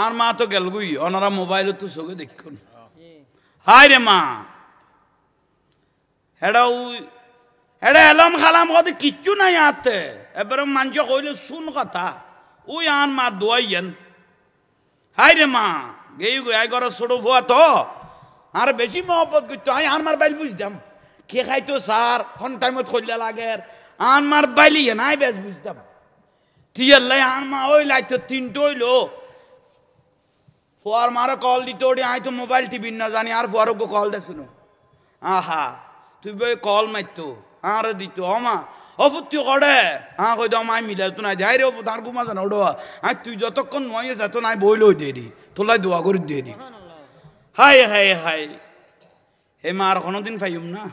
আর মা তো গেল গুই ওনারা মোবাইল তো চোখে দেখুন হাই রে মা হেডা এলম খালাম কথা কিচ্ছু নাই আতে এবারে মানুষ কইলে শুন কথা ওই আন মা দোয়াইয়েন হাই রে মা গেই গাই ঘর ছোট ফুয়া তো আর বেশি মহব্বত করতো আমি আনমার বাইল বুঝতাম কে খাইতো স্যার কোন টাইমত করলে লাগে আনমার বাইলি নাই বেশ বুঝতাম টিয়াল্লাই আনমা ওই লাইতো তিনটো হইলো ফুয়ার মারো কল দিতে ওটি আই তো মোবাইল টিভি না জানি আর ফুয়ারও কল দে শুনো আহা তুই বই কল মারতো আর দিত আমা অফুত্তি করে হ্যাঁ কই দাও মাই মিলাই তো নাই যাই রে অফুত আর ঘুমা জানো ওডো আর তুই যতক্ষণ নয় যেত নাই বইলেও দিয়ে দি তোলাই দোয়া করে দিয়ে দি হাই হাই হাই হে মা আর কোনোদিন পাইম না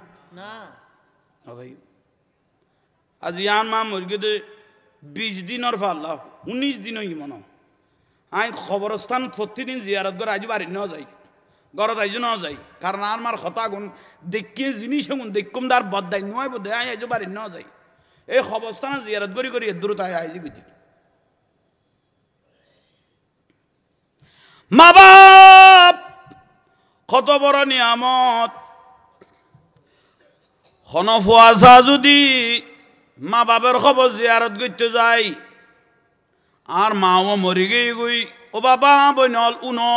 ভাই আজ ইয়ান মা মরগে দে 20 দিনের ফাল্লা 19 দিন হই মনে আই খবরস্থান প্রতিদিন জিয়ারত করে আজ বাড়ি নেওয়া যাই ঘরত আইজ নেওয়া যাই কারণ আমার কথা গুণ দেখিয়ে জিনিস গুণ দেখুম তার বদাই নয় বোধ আই আইজ বাড়ি নেওয়া যাই এই খবরস্থানে জিয়ারত করি এদূর তাই আইজি বুঝি মা বাপ কত বড় নিয়ামত খনফুয়াশা যদি মা বাপের খবর জিয়ারত করতে যাই আর মাও মরি গই গই ও বাবা বইনল উনো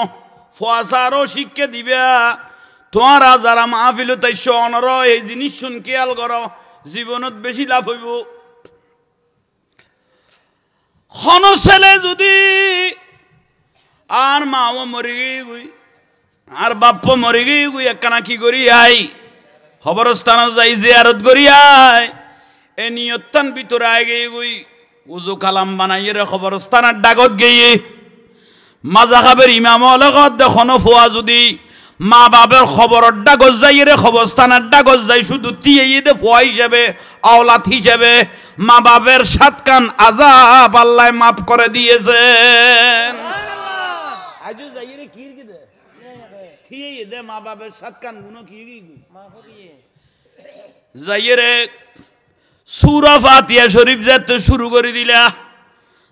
ফুয়াশারও শিক্ষা দিবা তোমারা যারা মাহফিল তাইছ অনর এই জিনিস শুন খেয়াল করো জীবনত বেশি লাভ হইব খন ছেলে যদি আর মাও মরি গই আর বাপ মরি গই একখানা কি করি আই খবরস্থানে যাই জিয়ারত করি আই এ নিয়ত্তান ভিতরে আই গই গই উজু কালাম বানাইয়ে রে খবরস্থানের ডাকত গিয়ে মাজা খাবের ইমাম লগত দেখনো ফুয়া যদি মা বাপের খবরের ডাকত যাই রে খবরস্থানের ডাকত যাই শুধু তিয়ে দে ফুয়া হিসেবে আওলাদ হিসেবে মা বাপের 7 কান আযাব আল্লাহ মাফ করে দিয়েছেন আজু যাই রে কি দে তিয়ে দে মা বাপের 7 কান গুণ কি মাফ দিয়ে যাই রে সূরা ফাতিহা শরীফ যেতে শুরু করে দিলা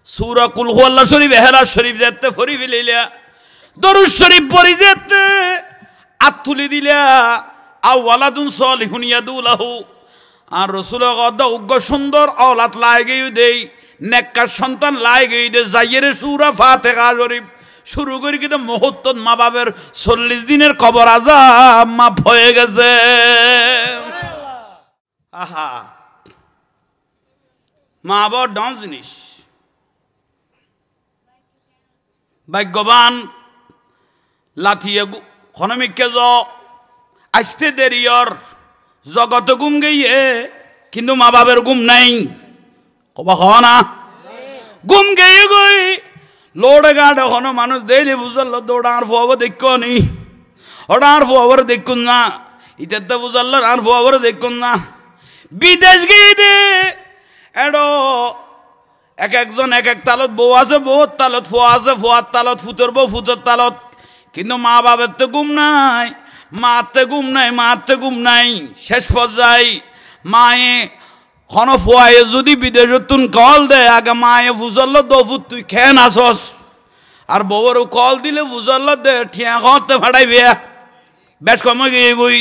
সূরা কুল হুয়াল্লাহ শরীফ ইখলাস শরীফ যেতে পড়ি ফেলিলা দরুদ শরীফ পড়ি যেতে আতুলি দিলা আওয়ালাদুন সালিহুন ইয়াদুলাহু আর রাসূল গদ উগ্র সুন্দর আওলাদ লাগেই দেই নেককার সন্তান লাগেই দে যাইরে সূরা ফাতিহা শরীফ শুরু করি কিন্তু মুহূর্তত মা বাপের 40 দিনের কবর আযাব মাফ হয়ে গেছে আহা মা বাবার ডান জিনিস ভাগ্যবান লাথিয়ে খনমিকে আসতে দেরিয়র জগত গুম গিয়ে কিন্তু মা বাবের গুম নাই কবা খ না গুম গিয়ে গই লোড়ে গাড় এখনো মানুষ দেইলে বুঝল দৌড়ার ফুয়াবো দেখো নি ওড়ার ফুয়াবর দেখুন না ইতার তো বুঝল আর ফুয়াবর দেখুন না বিদেশ গিয়ে দে এডো এক একজন এক এক তালত বউ আছে বউর তালত ফুয়া আছে ফুয়ার তালত ফুতর বউ ফুতর তালত কিন্তু মা বাবার তো গুম নাই মাতে গুম নাই মাতে গুম নাই শেষ পর্যায়ে মায়ে খন ফুয়ায়ে যদি বিদেশত তুন কল দে আগে মায়ে বুঝল দফুত তুই খেয়ে নাচস আর বউরও কল দিলে বুঝল দে ঠিয়া ঘরতে ফাটাইবে বেশ কমে গিয়ে গই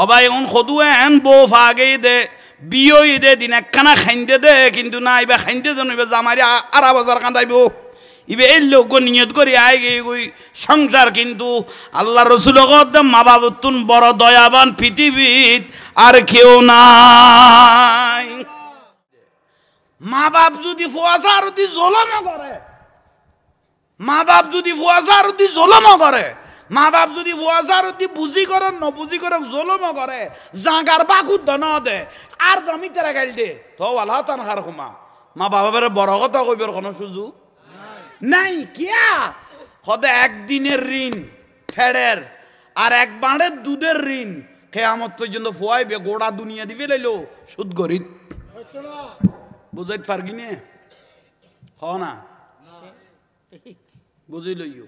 অবাই এখন সদুয়ে এন বউ ফাগে দে বিয়ে দে দিন একখানা খাইতে দে কিন্তু না এবার খাইতে জানো এবার জামারি 8 বছর কাঁদাইব ইবে এই লোক নিয়ত করি আয় গিয়ে গই সংসার কিন্তু আল্লাহ রসুল মা বাবুতুন বড় দয়াবান পৃথিবীত আর কেউ নাই মা বাপ যদি ফুয়াশা আর দি জলম করে মা বাপ যদি ফুয়াশা আর দি জলম করে মা বাপ যদি ফুয়াশা আর দি বুঝি করে নবুঝি করে জলম করে জাগার বাকুদ ন দে আর জমি তেরা গাইল দে তো আল্লাহ তান হার হুমা মা বাবার বড় কথা কইবার কোনো সুযোগ নাই কিয়া হদে একদিনের ঋণ ফেড়ের আর এক বাঁড়ের দুধের ঋণ কেয়ামত পর্যন্ত ফুয়াইবে গোড়া দুনিয়া দিবে লাইলো সুদ গরিব বুঝাইতে পারগি নে হ না বুঝি লইও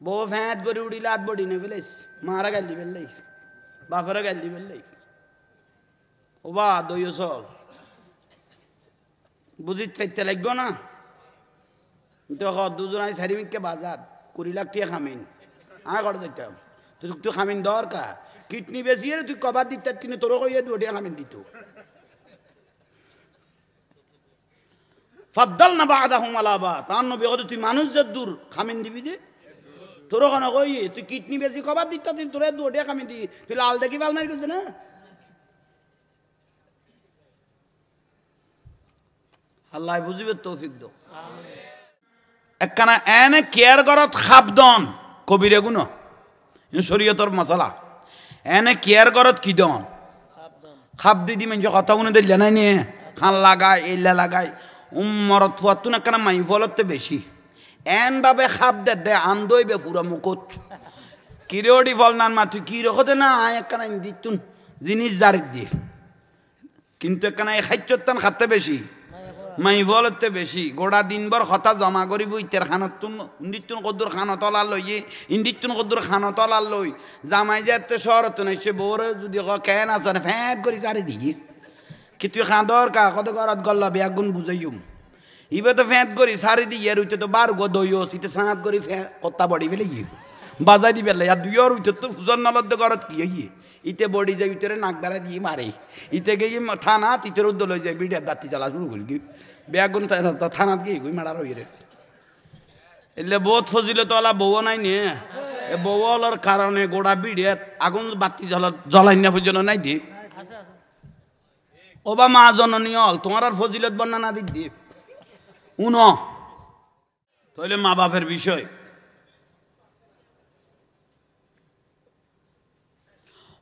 বউ ফ্যাঁত করে উড়িলে হাত বডি নে ফেলেছ মারা গাল দিবেন লাই বাপেরা গাল দিবেন লাই ও বা দইও চল বুঝিতে পাইতে লাগব না তো দুজন আই সারিমিককে বাজার 20 লাখ টাকা খামিন ঘরে যাইতাম তুই খামিন দরকার কিডনি বেশি তুই কবার দিত কিনে তোর কইয়া 2 টাকা খামিন দিত ফাদ্দালনা বাদাহুম আলা বাদ তার নবী কত তুই মানুষ যদ্দুর খামিন দিবি দে তোর কেন কই তুই কিডনি বেশি কবার দিত তুই তোর 2 টাকা খামিন দি তুই লাল দেখি বাল মারি করছ না আল্লাহ বুঝিবে তৌফিক দাও একখানা এনে কেয়ার করত খাবদন কবিরে গুণ শরীয়তর মশলা এনে কেয়ার করত কি দন খাব দিদি মেন কথা গুনে দিলে নাই নিয়ে খান লাগায় এলা লাগায় মরত ফুয়াতুন একখানা মাই ফলতে বেশি এন ভাবে খাব দে আন্দইবে পুরা মুকুট কিরেওডি ফল নান মা তুই কি রকতে না একখানা দিতুন জিনিস জারি দি কিন্তু একখানা এই খাদ্যতান খাতে বেশি মাই বলতে বেশি গোড়া দিনভর কথা জমা করিব ইতের খানতুন ইন্দিতুন কদ্দুর খানো তলার লই ইন্দিতুন কদ্দুর খানো তলার লই জামাই যেতে শহরত নাইছে বউরে যদি কেন আসন ফ্যাঁক করি সারি দিই কি তুই খাঁদর কা কত ঘরত গল্লা বেগুন বুঝাইম ইবে তো ফ্যাঁক করি সারি দিই এর উইতে তো বার গো দইস ইতে সাঁত করি কত্তা বড়ি ফেলে গিয়ে বাজাই দিবে আর দুই ওর উইতে তো ফুজন নলদ্দ ঘরত কি হইয়ে ইতে বডি যায় ভিতরে নাক বেড়া দিয়ে মারে ইতে গিয়ে থানা তিতের উদ্দল হয়ে যায় বিড়িয়ার দাঁতি জ্বালা শুরু করি বেগুন থানাত গিয়ে গুই মারার হইরে এলে বহুত ফজিলত ওলা বউ নাই নিয়ে এ বউলার কারণে গোড়া বিড়িয়াত আগুন বাতি জ্বলাই না পর্যন্ত নাই দি ও বা মা জননী হল তোমার আর ফজিলত বর্ণনা দিক দি উন তাহলে মা বাপের বিষয়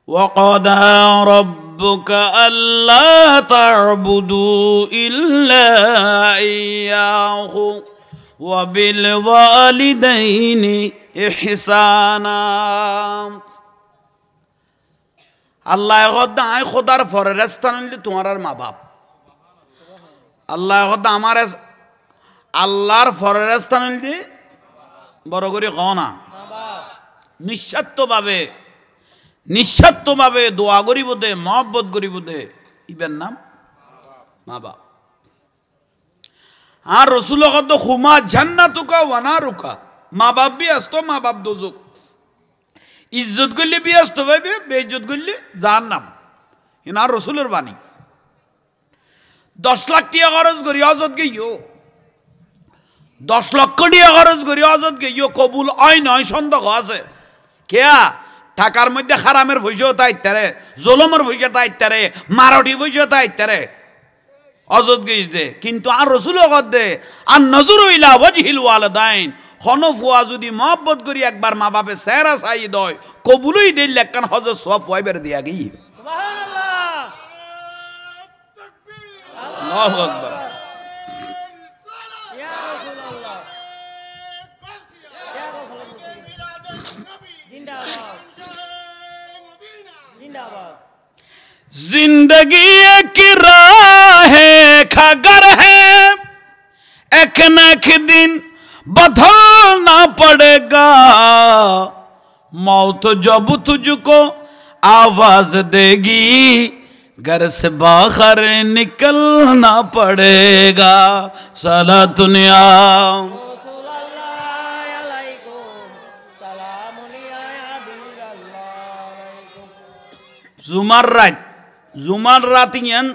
وقضى ربك ألا تعبدوا إلا إياه وبالوالدين إحسانا আল্লাহ কদ্দা আই খোদার ফরেস্তান তোমার আর মা বাপ আল্লাহ কদ্দা আমার আল্লাহর ফরেস্তান বড় করে কও না নিঃস্বার্থভাবে দোয়া করিব দে মহব্বত করিব দে ইবের নাম মা বাপ আর রসুল কদ্দ খুমা জান্নাতুকা ওয়ানারুকা মা বাপ বি আসত মা বাপ দোজক ইজ্জত করলে বি আসত ভাইবে বেইজ্জত করলে জাহান্নাম এনার রসুলের বাণী 10 লাখ টাকা খরচ করি অজত গিয়েও 10 লক্ষ টাকা খরচ করি অজত গিয়েও কবুল হয় নয় সন্দেহ আছে কেয়া টাকার মধ্যে খারামের পয়সাও তাইতারে জলমের পয়সা তাইতারে মারটি পয়সা তাইতারে অজত গিয়ে দে কিন্তু আর রসুল দে আর নজর ইলা ওয়াজহিল ওয়ালিদাইন খনফুয়া যদি মহব্বত করি একবার মা বাপে চেহারা চাই দয় কবুলই দিল একখান হজর সব ফাইবার দিয়া গই সুবহানাল্লাহ আল্লাহু আকবার ইয়া রাসূলুল্লাহ ইয়া রাসূলুল্লাহ জিন্দাবাদ जिंदाबाद जिंदगी एक राह खगर है एक न एक दिन बदलना पड़ेगा मौत जब तुझको आवाज देगी घर से बाहर निकलना पड़ेगा सला दुनिया জুমার রাত ইয়ান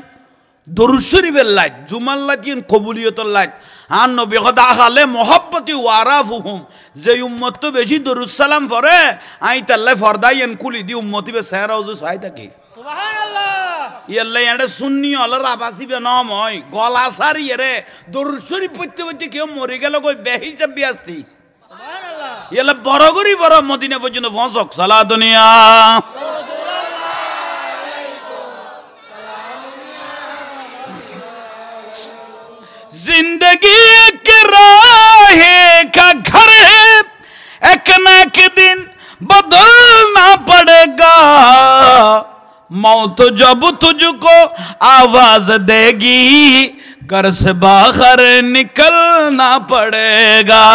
দরুদ শরীফের লাইট জুমার লাইট ইয়ান কবুলিয়তের লাইট আর নবী খোদা খালে মহব্বতি ওয়ারাফুহুম যে উম্মত তো বেশি দরুদ সালাম পড়ে আই তাল্লাই ফরদা ইয়ান কুলি দি উম্মতি বে সেহরা উজু চাই থাকে সুবহানাল্লাহ ইয়াল্লা ইয়াডে সুন্নি হলার আবাসিবে নাম হয় গলা সারি রে দরুদ শরীফ পড়তে পড়তে কেউ মরে গেল কই বেহিসাব বিয়াস্তি সুবহানাল্লাহ ইয়াল্লা বড় করি বড় মদিনা পর্যন্ত পৌঁছক সালা দুনিয়া जिंदगी एक राह का घर है एक न एक दिन बदलना पड़ेगा मौत जब तुझको आवाज देगी घर से बाहर निकलना पड़ेगा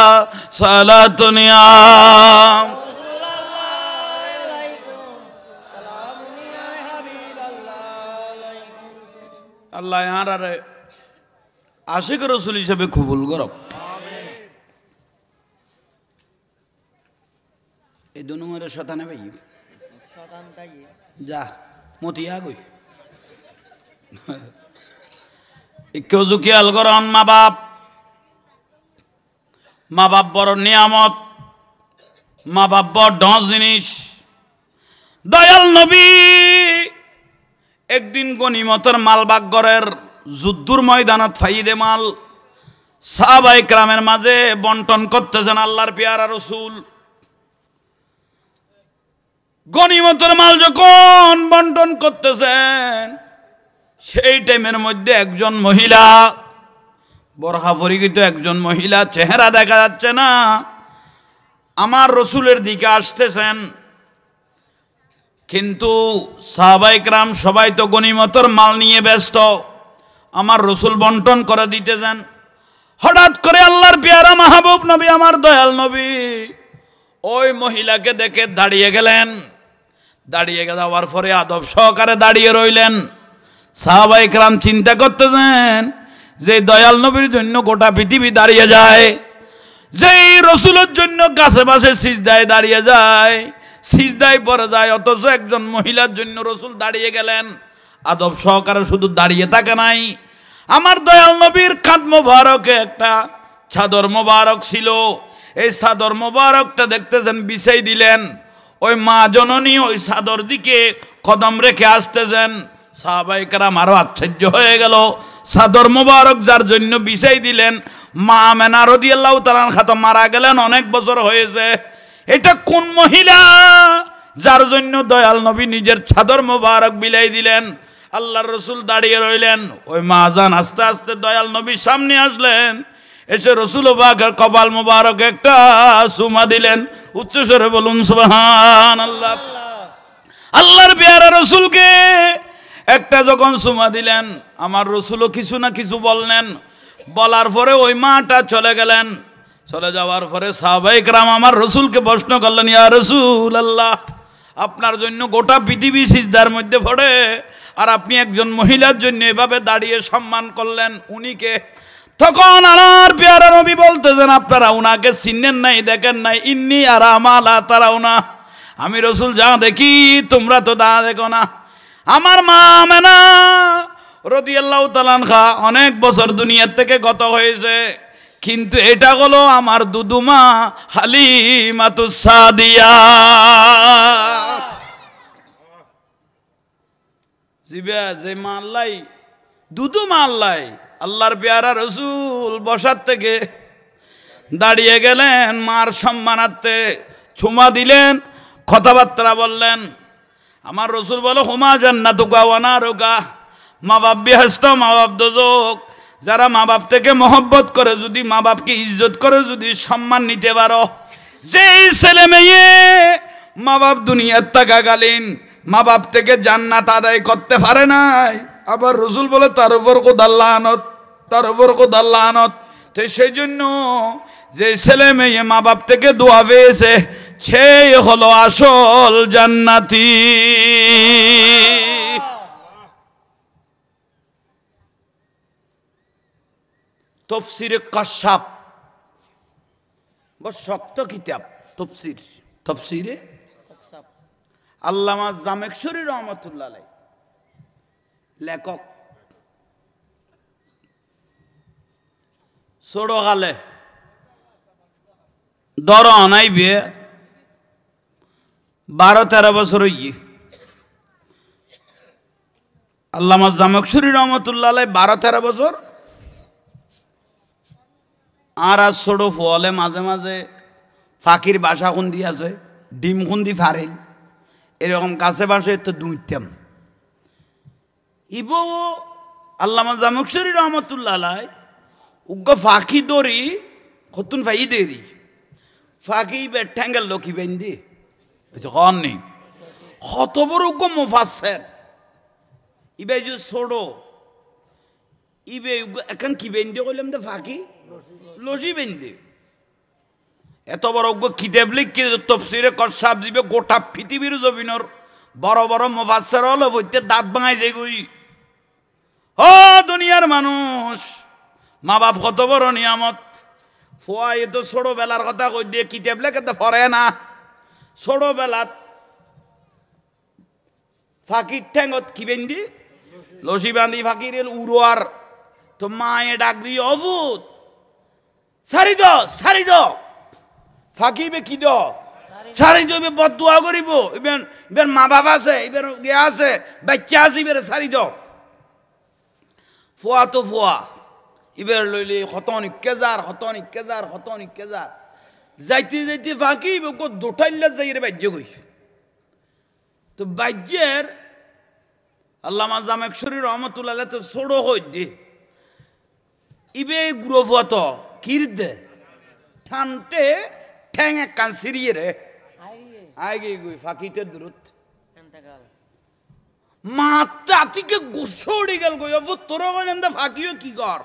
साला दुनिया अल्लाह यार আশিক রসুল হিসেবে কবুল করো এই 2 নম্বরের শতানে ভাই যা মতিয়া গই কেউ খেয়াল করন মা বাপ বড় নিয়ামত, মা বাপ বড় ডস জিনিস। দয়াল নবী একদিন গনিমতের মাল বাগরের যুদ্ধর ময়দানত ফাইদে মাল সাহাবায়ে কেরামের মাঝে বন্টন করতেছেন আল্লাহর পেয়ারা রসুল। গনিমতের মাল যখন বন্টন করতেছেন সেই টাইমের মধ্যে একজন মহিলা, বরহা পরিহিত একজন মহিলা, চেহারা দেখা যাচ্ছে না, আমার রসুলের দিকে আসতেছেন। কিন্তু সাহাবায়ে কেরাম সবাই তো গনিমতের মাল নিয়ে ব্যস্ত, আমার রসুল বন্টন করে দিতেছেন। হঠাৎ করে আল্লাহর পেয়ারা মাহবুব নবী, আমার দয়াল নবী ওই মহিলাকে দেখে দাঁড়িয়ে গেলেন। দাঁড়িয়ে যাওয়ার পরে আদব সহকারে দাঁড়িয়ে রইলেন। সাহাবায়ে কেরাম চিন্তা করতেছেন যে দয়াল নবীর জন্য গোটা পৃথিবী দাঁড়িয়ে যায়, যেই রসুলের জন্য কাছে পাশে সিজদায় দাঁড়িয়ে যায়, সিজদায় পড়ে যায়, অথচ একজন মহিলার জন্য রসুল দাঁড়িয়ে গেলেন। আদব সহকারে শুধু দাঁড়িয়ে থাকে নাই, আমার দয়াল নবীর কাঁধ মোবারকে একটা চাদর মোবারক ছিল, এই চাদর মোবারকটা দেখতেছেন বিছাই দিলেন। ওই মা জননী ওই চাদর দিকে কদম রেখে আসতেছেন। সাহাবায়ে কেরাম আরো আশ্চর্য হয়ে গেল, চাদর মোবারক যার জন্য বিছাই দিলেন মা আমেনা রাদিয়াল্লাহু তাআলা আনহা তো মারা গেলেন, অনেক বছর হয়েছে। এটা কোন মহিলা যার জন্য দয়াল নবী নিজের চাদর মোবারক বিলাই দিলেন? আল্লাহর রসুল দাঁড়িয়ে রইলেন। ওই মা জান আস্তে আস্তে দয়াল নবীর সামনে আসলেন, এসে রসুল পাকের কপাল মোবারক একটা চুমা দিলেন। উচ্চস্বরে বলুন সুবহানাল্লাহ। আল্লাহর পেয়ারা রসুলকে একটা যখন চুমা দিলেন, আমার রসুলও কিছু না কিছু বললেন। বলার পরে ওই মাটা চলে গেলেন। চলে যাওয়ার পরে সাহাবায়ে কেরাম আমার রসুলকে প্রশ্ন করলেন, ইয়া রাসূলুল্লাহ, আপনার জন্য গোটা পৃথিবী সিজদার মধ্যে পড়ে, আর আপনি একজন মহিলার জন্য এভাবে দাঁড়িয়ে সম্মান করলেন, উনিকে? তখন আমার পেয়ারা নবী বলতেছেন, আপনারা উনাকে চিনেন নাই, দেখেন নাই, ইন্নী আরা মা লা তারাউনা, আমি রসুল যা দেখি তোমরা তো তা দেখো না। আমার মা আমেনা রাদিয়াল্লাহু তাআলা আনহা অনেক বছর দুনিয়ার থেকে গত হয়েছে, কিন্তু এটা হলো আমার দুদুমা হালিমাতুস সাদিয়া। জিবা যে মা আল্লাহ দুদুমা আল্লাহ, আল্লাহর পেয়ারা রসুল বসার থেকে দাঁড়িয়ে গেলেন, মার সম্মানার্থে চুমা দিলেন, কথাবার্তা বললেন। আমার রসুল বলো, হুমা জান্নাতুকা ওয়া নারুকা, মা বাপ বেহেশত, মা বাপ দোজখ। যারা মা বাপ থেকে মহব্বত করে, যদি মা বাপকে ইজ্জত করে, যদি সম্মান নিতে পারো, যেই ছেলে মেয়ে মা বাপ দুনিয়ার থাকাকালীন মা বাপ থেকে জান্নাত আদায় করতে পারে নাই, আবার রসুল বলে তার উপর খোদার লানত, তার উপর খোদার লানত। তো সেই জন্য যে ছেলে মেয়ে মা বাপ থেকে দোয়া পেয়েছে, সেই হলো আসল জান্নাতি। তফসিরে কাশাফ বড় শক্ত কিতাব, তফসিরে আল্লামা জামেকশরী রহমতুল্লাহ আলাইহ লেখক। ছোড়ো গালে দর অনাই বিয়ে 12-13 বছর হইয়ে, আল্লামা জামেকশরী রহমতুল্লাহ আলাইহ 12-13 বছর। আর আজ ছোট ফলে মাঝে মাঝে ফাঁকির বাসা খুন্দি আছে, ডিম খুন্দি ফারেল, এরকম কাছে বাসে তো দুইতাম। ইবো আল্লামা জামেকশরী রহমতুল্লাহ আলাইহ উগ্র ফাঁকি দড়ি কতুন ফাই দেরি ফাঁকি ঠ্যাঙ্গেল লক্ষ্মী বেন্দি কন নেই, কত বড় উগ্র মুফাসসির। ইবে যে ছোট ইবে এখন কি বেন্দে কইলাম তো ফাঁকি লজি বেন্দে, এত বড় উগ্র কিতাব লিখে তফসিরে কাশাফ দিবে, গোটা পৃথিবীর জমিনের বড় বড় মুফাসসির হলো বইতে দাঁত ভাঙাই যায় গই। ও দুনিয়ার মানুষ, মা বাপ কত বড় নিয়ামত। ফুয়া এ তো ছোটবেলার কথা কই দিয়ে কিতাব লেখে তো পড়ে না, ছোটবেলাত ফাঁকির ঠ্যাঙত কি বেন্দি লসি বান্ধি ফাঁকির উড়োয়ার তো মায়ে ডাক দিয়ে অভূত সারি দ ফাঁকিবে কি দ সারি দেবে বদুয়া করিব এবার মা বাবা আছে এবার গে আছে বাচ্চা আছে এবার সারি দ ফুয়া তো ফুয়া এবার লইলে হতনিক কেজার যাইতে ফাঁকি দোটাইলে যাই রে বাজ্য কই তো বাজ্যের আল্লামা জামেকশরী রহমতুল্লাহ তো ছোড়ো হই দে ইবে গুরো ফুয়া তো কির দে ঠানতে ঠ্যাং এক কান সিরিয়ে রে আগে গুই ফাঁকিতে দূরত মাতা থেকে গোসো উড়ে গেল গই অব তোর গয়নন্দা ফাঁকিও কি কর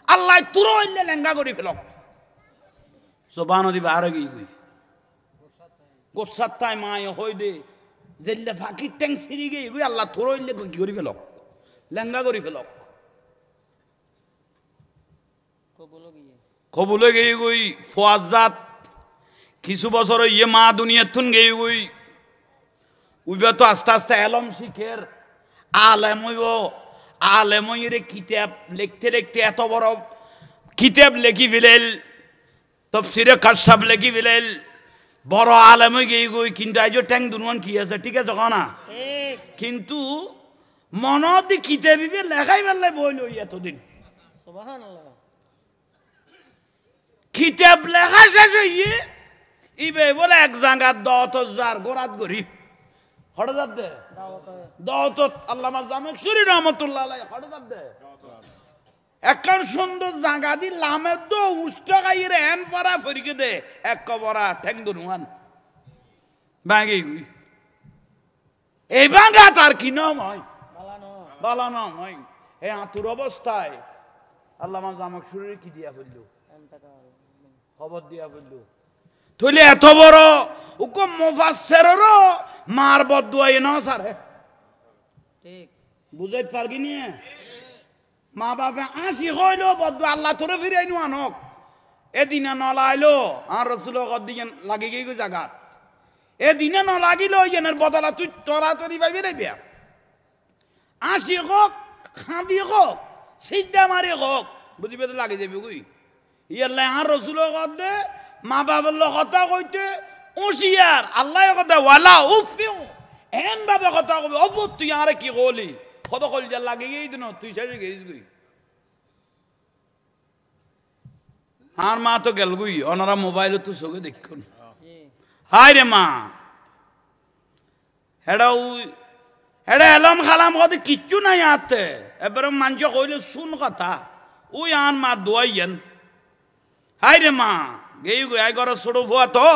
আল্লাহ তোর হইলে লেঙ্গা করি ফেলক সোবানো দিবা আর গই গুই গোসাত তাই মায় হই দে জেল্লে ফাঁকি ট্যাং সিরি গই গুই আল্লাহ তোর হইলে কি করি ফেলক লেঙ্গা করি ফেলক কবুলে গিয়ে গুই ফোয়াজাত কিছু বছর ইয়ে মা দুনিয়ার থুন গিয়ে গুই উইবা তো আস্তে আস্তে এলম শিখের আলেম রে কিতাব লিখতে এত বড় কিতাব লেখি ফেলেল তফসিরে কাশাব লেখি ফেলেল বড় আলেম গিয়ে গুই কিন্তু আজ ট্যাং দুনুয়ান কি আছে ঠিক আছে না কিন্তু মনত দি কিতাবিবে লেখাই বেলায় বইল এতদিন কিতাব লেখা শেষ হইয়ে ইবে বলে এক জাঙ্গাত 10,000 গোরাত গরিব হঠাৎ দে দাওত আল্লামা জামেকশরী রহমতুল্লাহ আলাইহি হঠাৎ দে একখান সুন্দর জাঙ্গা দি লামে দো উষ্টা গাইরে এন পারা ফরিকে দে এক কবরা ঠ্যাং দুনুয়ান ভাঙি গুই এই ভাঙা তার কি নাম হয় বালানো হয় এই আতুর অবস্থায় আল্লামা জামেকশরী কি দিয়া ফেলল খবর দিয়া ফেলল তইলে এত বড় উকম মুফাসসিররও মার বদুয়াই না সারে ঠিক বুঝাইতে পারগি নি মা বাবা আসি হইলো বদুয়া আল্লাহ তোরে ফিরাই নু আনক এদিনে নলাইলো আর রাসূল কদিন লাগি গই জায়গা এদিনে ন লাগিলো এনের বদলা তুই তরাতরি পাইবি রে বিয়া আসি হোক খাঁদি হোক সিদ্ধা মারি হোক বুঝিবে তো লাগে যাবি কই ইয়াল্লা আর রাসূল কদে মা বাবার কথা কইতে উশিয়ার আল্লাহ কথা ওয়ালা উফিউ এন ভাবে কথা কবি অবুত তুই আরে কি কলি কত কল যা লাগে গই দিন তুই শেষে গেছিস গই আর মা তো গেল গই ওনারা মোবাইল তো সগে দেখুন হাই রে মা হেডা এলম খালাম কত কিচ্ছু নাই আতে এবারে মানুষ কইলে শুন কথা ওই আন মা দোয়াইয়েন হাই রে মা গেই গই আই ঘর ছোট ফুয়া তো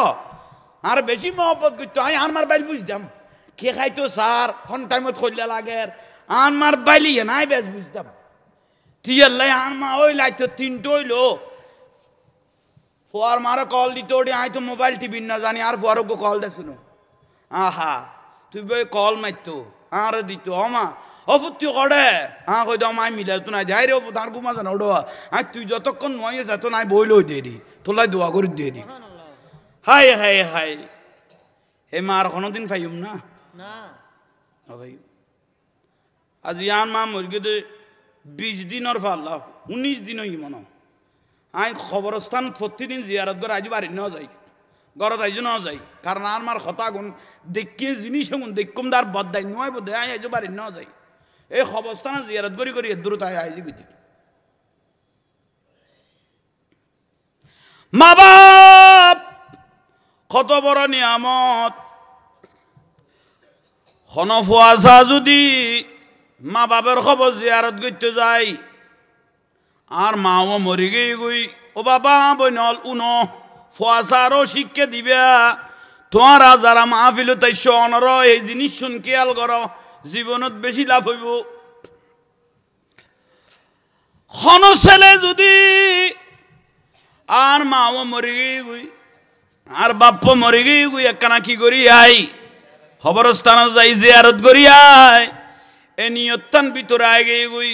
আর বেশি মহব্বত করতো আই আনমার বাইল বুঝতাম কে খাইতো সার কোন টাইমত কইলে লাগে আনমার বাইলি নাই বেশ বুঝতাম তুই আল্লাহ আনমা ওই লাইতো তিনটো হইলো ফুয়ার মারে কল দিত ওটি আই তো মোবাইল টিভি না জানি আর ফুয়ার কল দে শুনো আহা তুই বই কল মারতো আর দিত আমা অফুত্তি করে হ্যাঁ কই দাও মাই মিলাই তো নাই যাই রে তার ঘুমা জানো ওডো আই তুই যতক্ষণ নয় যেত নাই বইলই দিয়ে দি তোলাই দোয়া করে দিয়ে দি হাই হাই হাই হে মা আর কোনোদিন পাইম না ভাই আজ ইয়ান মা মরগে 20 দিনের ফাল্লা 19 দিন হই মনে আই খবরস্থান প্রতিদিন জিয়ারত করে আজ বাড়ি ন যাই ঘরত আইজ ন যাই কারণ আর মার কথা গুণ দেখিয়ে জিনিস গুণ দেখুম তার বদাই নয় বোধ আই আইজ বাড়ি ন যাই এই খবরস্থানে জিয়ারত করি দূরত আইজি বুঝি মা বাপ কত বড় নিয়ামত খনফুয়াশা যদি মা বাবার খবর জিয়ারত করতে যায় আর মাও মরি গই গই ও বাবা বইনল উনো ফুয়াশারও শিক্ষা দিবা তোমারা যারা মাহফিল তাইছ অনর এই জিনিস শুন খেয়াল করো জীবনত বেশি লাভ হইব খন ছেলে যদি আর মাও মরি গই আর বাপ মরি গই একখানা কি করি আই খবরস্থানে যাই জিয়ারত করি আই এ নিয়তান ভিতরে আই গই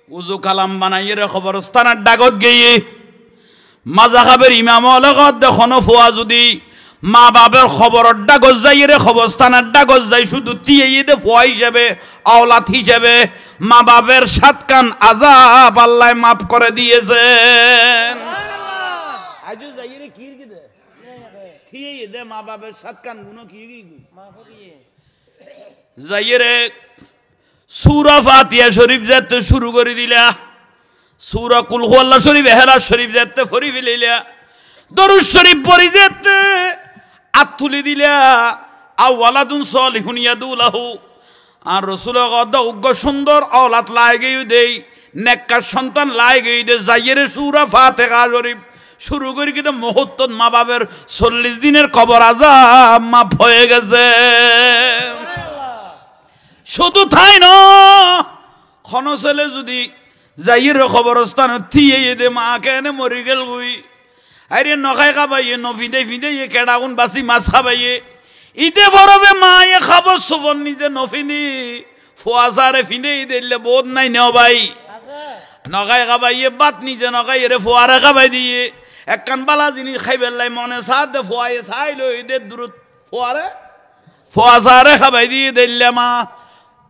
উজু কালাম বানাইয়ে খবরস্থানের ডাকত গিয়ে মাজা খাবের ইমাম লগত দেখনো ফুয়া যদি মা বাবার খবরটা গজ্জাই রে খবরস্থানারটা গজ্জাই শুধু তিয়ে দে ফোয়া হিসেবে আওলাদ হিসেবে মা বাবার সাত কান আযাব আল্লাহ মাফ করে দিয়েছেন আজু যাই রে কি কি দে তিয়ে দে মা বাবার সাত কান গুনাহ কি কি মাফ দিয়ে যাই রে সূরা ফাতিহা শরীফ যেতে শুরু করে দিলা সূরা কুল হুয়াল্লাহ শরীফ ইখলাস শরীফ যেতে পড়ি ফেলিলা দরুদ শরীফ পড়ি যেতে আতুলি দিলা আওয়ালাদুন সালিহুন ইয়াদুলাহু আর রাসূল গদ উগ্র সুন্দর আওলাদ লাগেই দেই নেককার সন্তান লাগেই দে যাইরে সূরা ফাতিহা শরীফ শুরু করি কিন্তু মুহূর্তত মা বাবার 40 দিনের কবর আযাব মাফ হয়ে গেছে শুধু তাই না খন ছেলে যদি যাইরে খবরস্থান থিয়ে দে মা কেন মরি গেল গুই আরে নখাই খাবাইয়ে নফিদে ফিদে কেডাগুন বাসি মাছ খাবাইয়ে ইতে বরবে মা খাবো সুবন নিজে নফিনি ফুয়াসারে ফিদে দিলে বোধ নাই নেও ভাই নখাই খাবাইয়ে বাত নিজে নখাই রে ফুয়ারে খাবাই দিয়ে একখান বালা জিনিস খাইবার লাই মনে সাথ দে ফুয়ায়ে চাই লো দে দূরত ফুয়ারে ফুয়াসারে খাবাই দিয়ে দিলে মা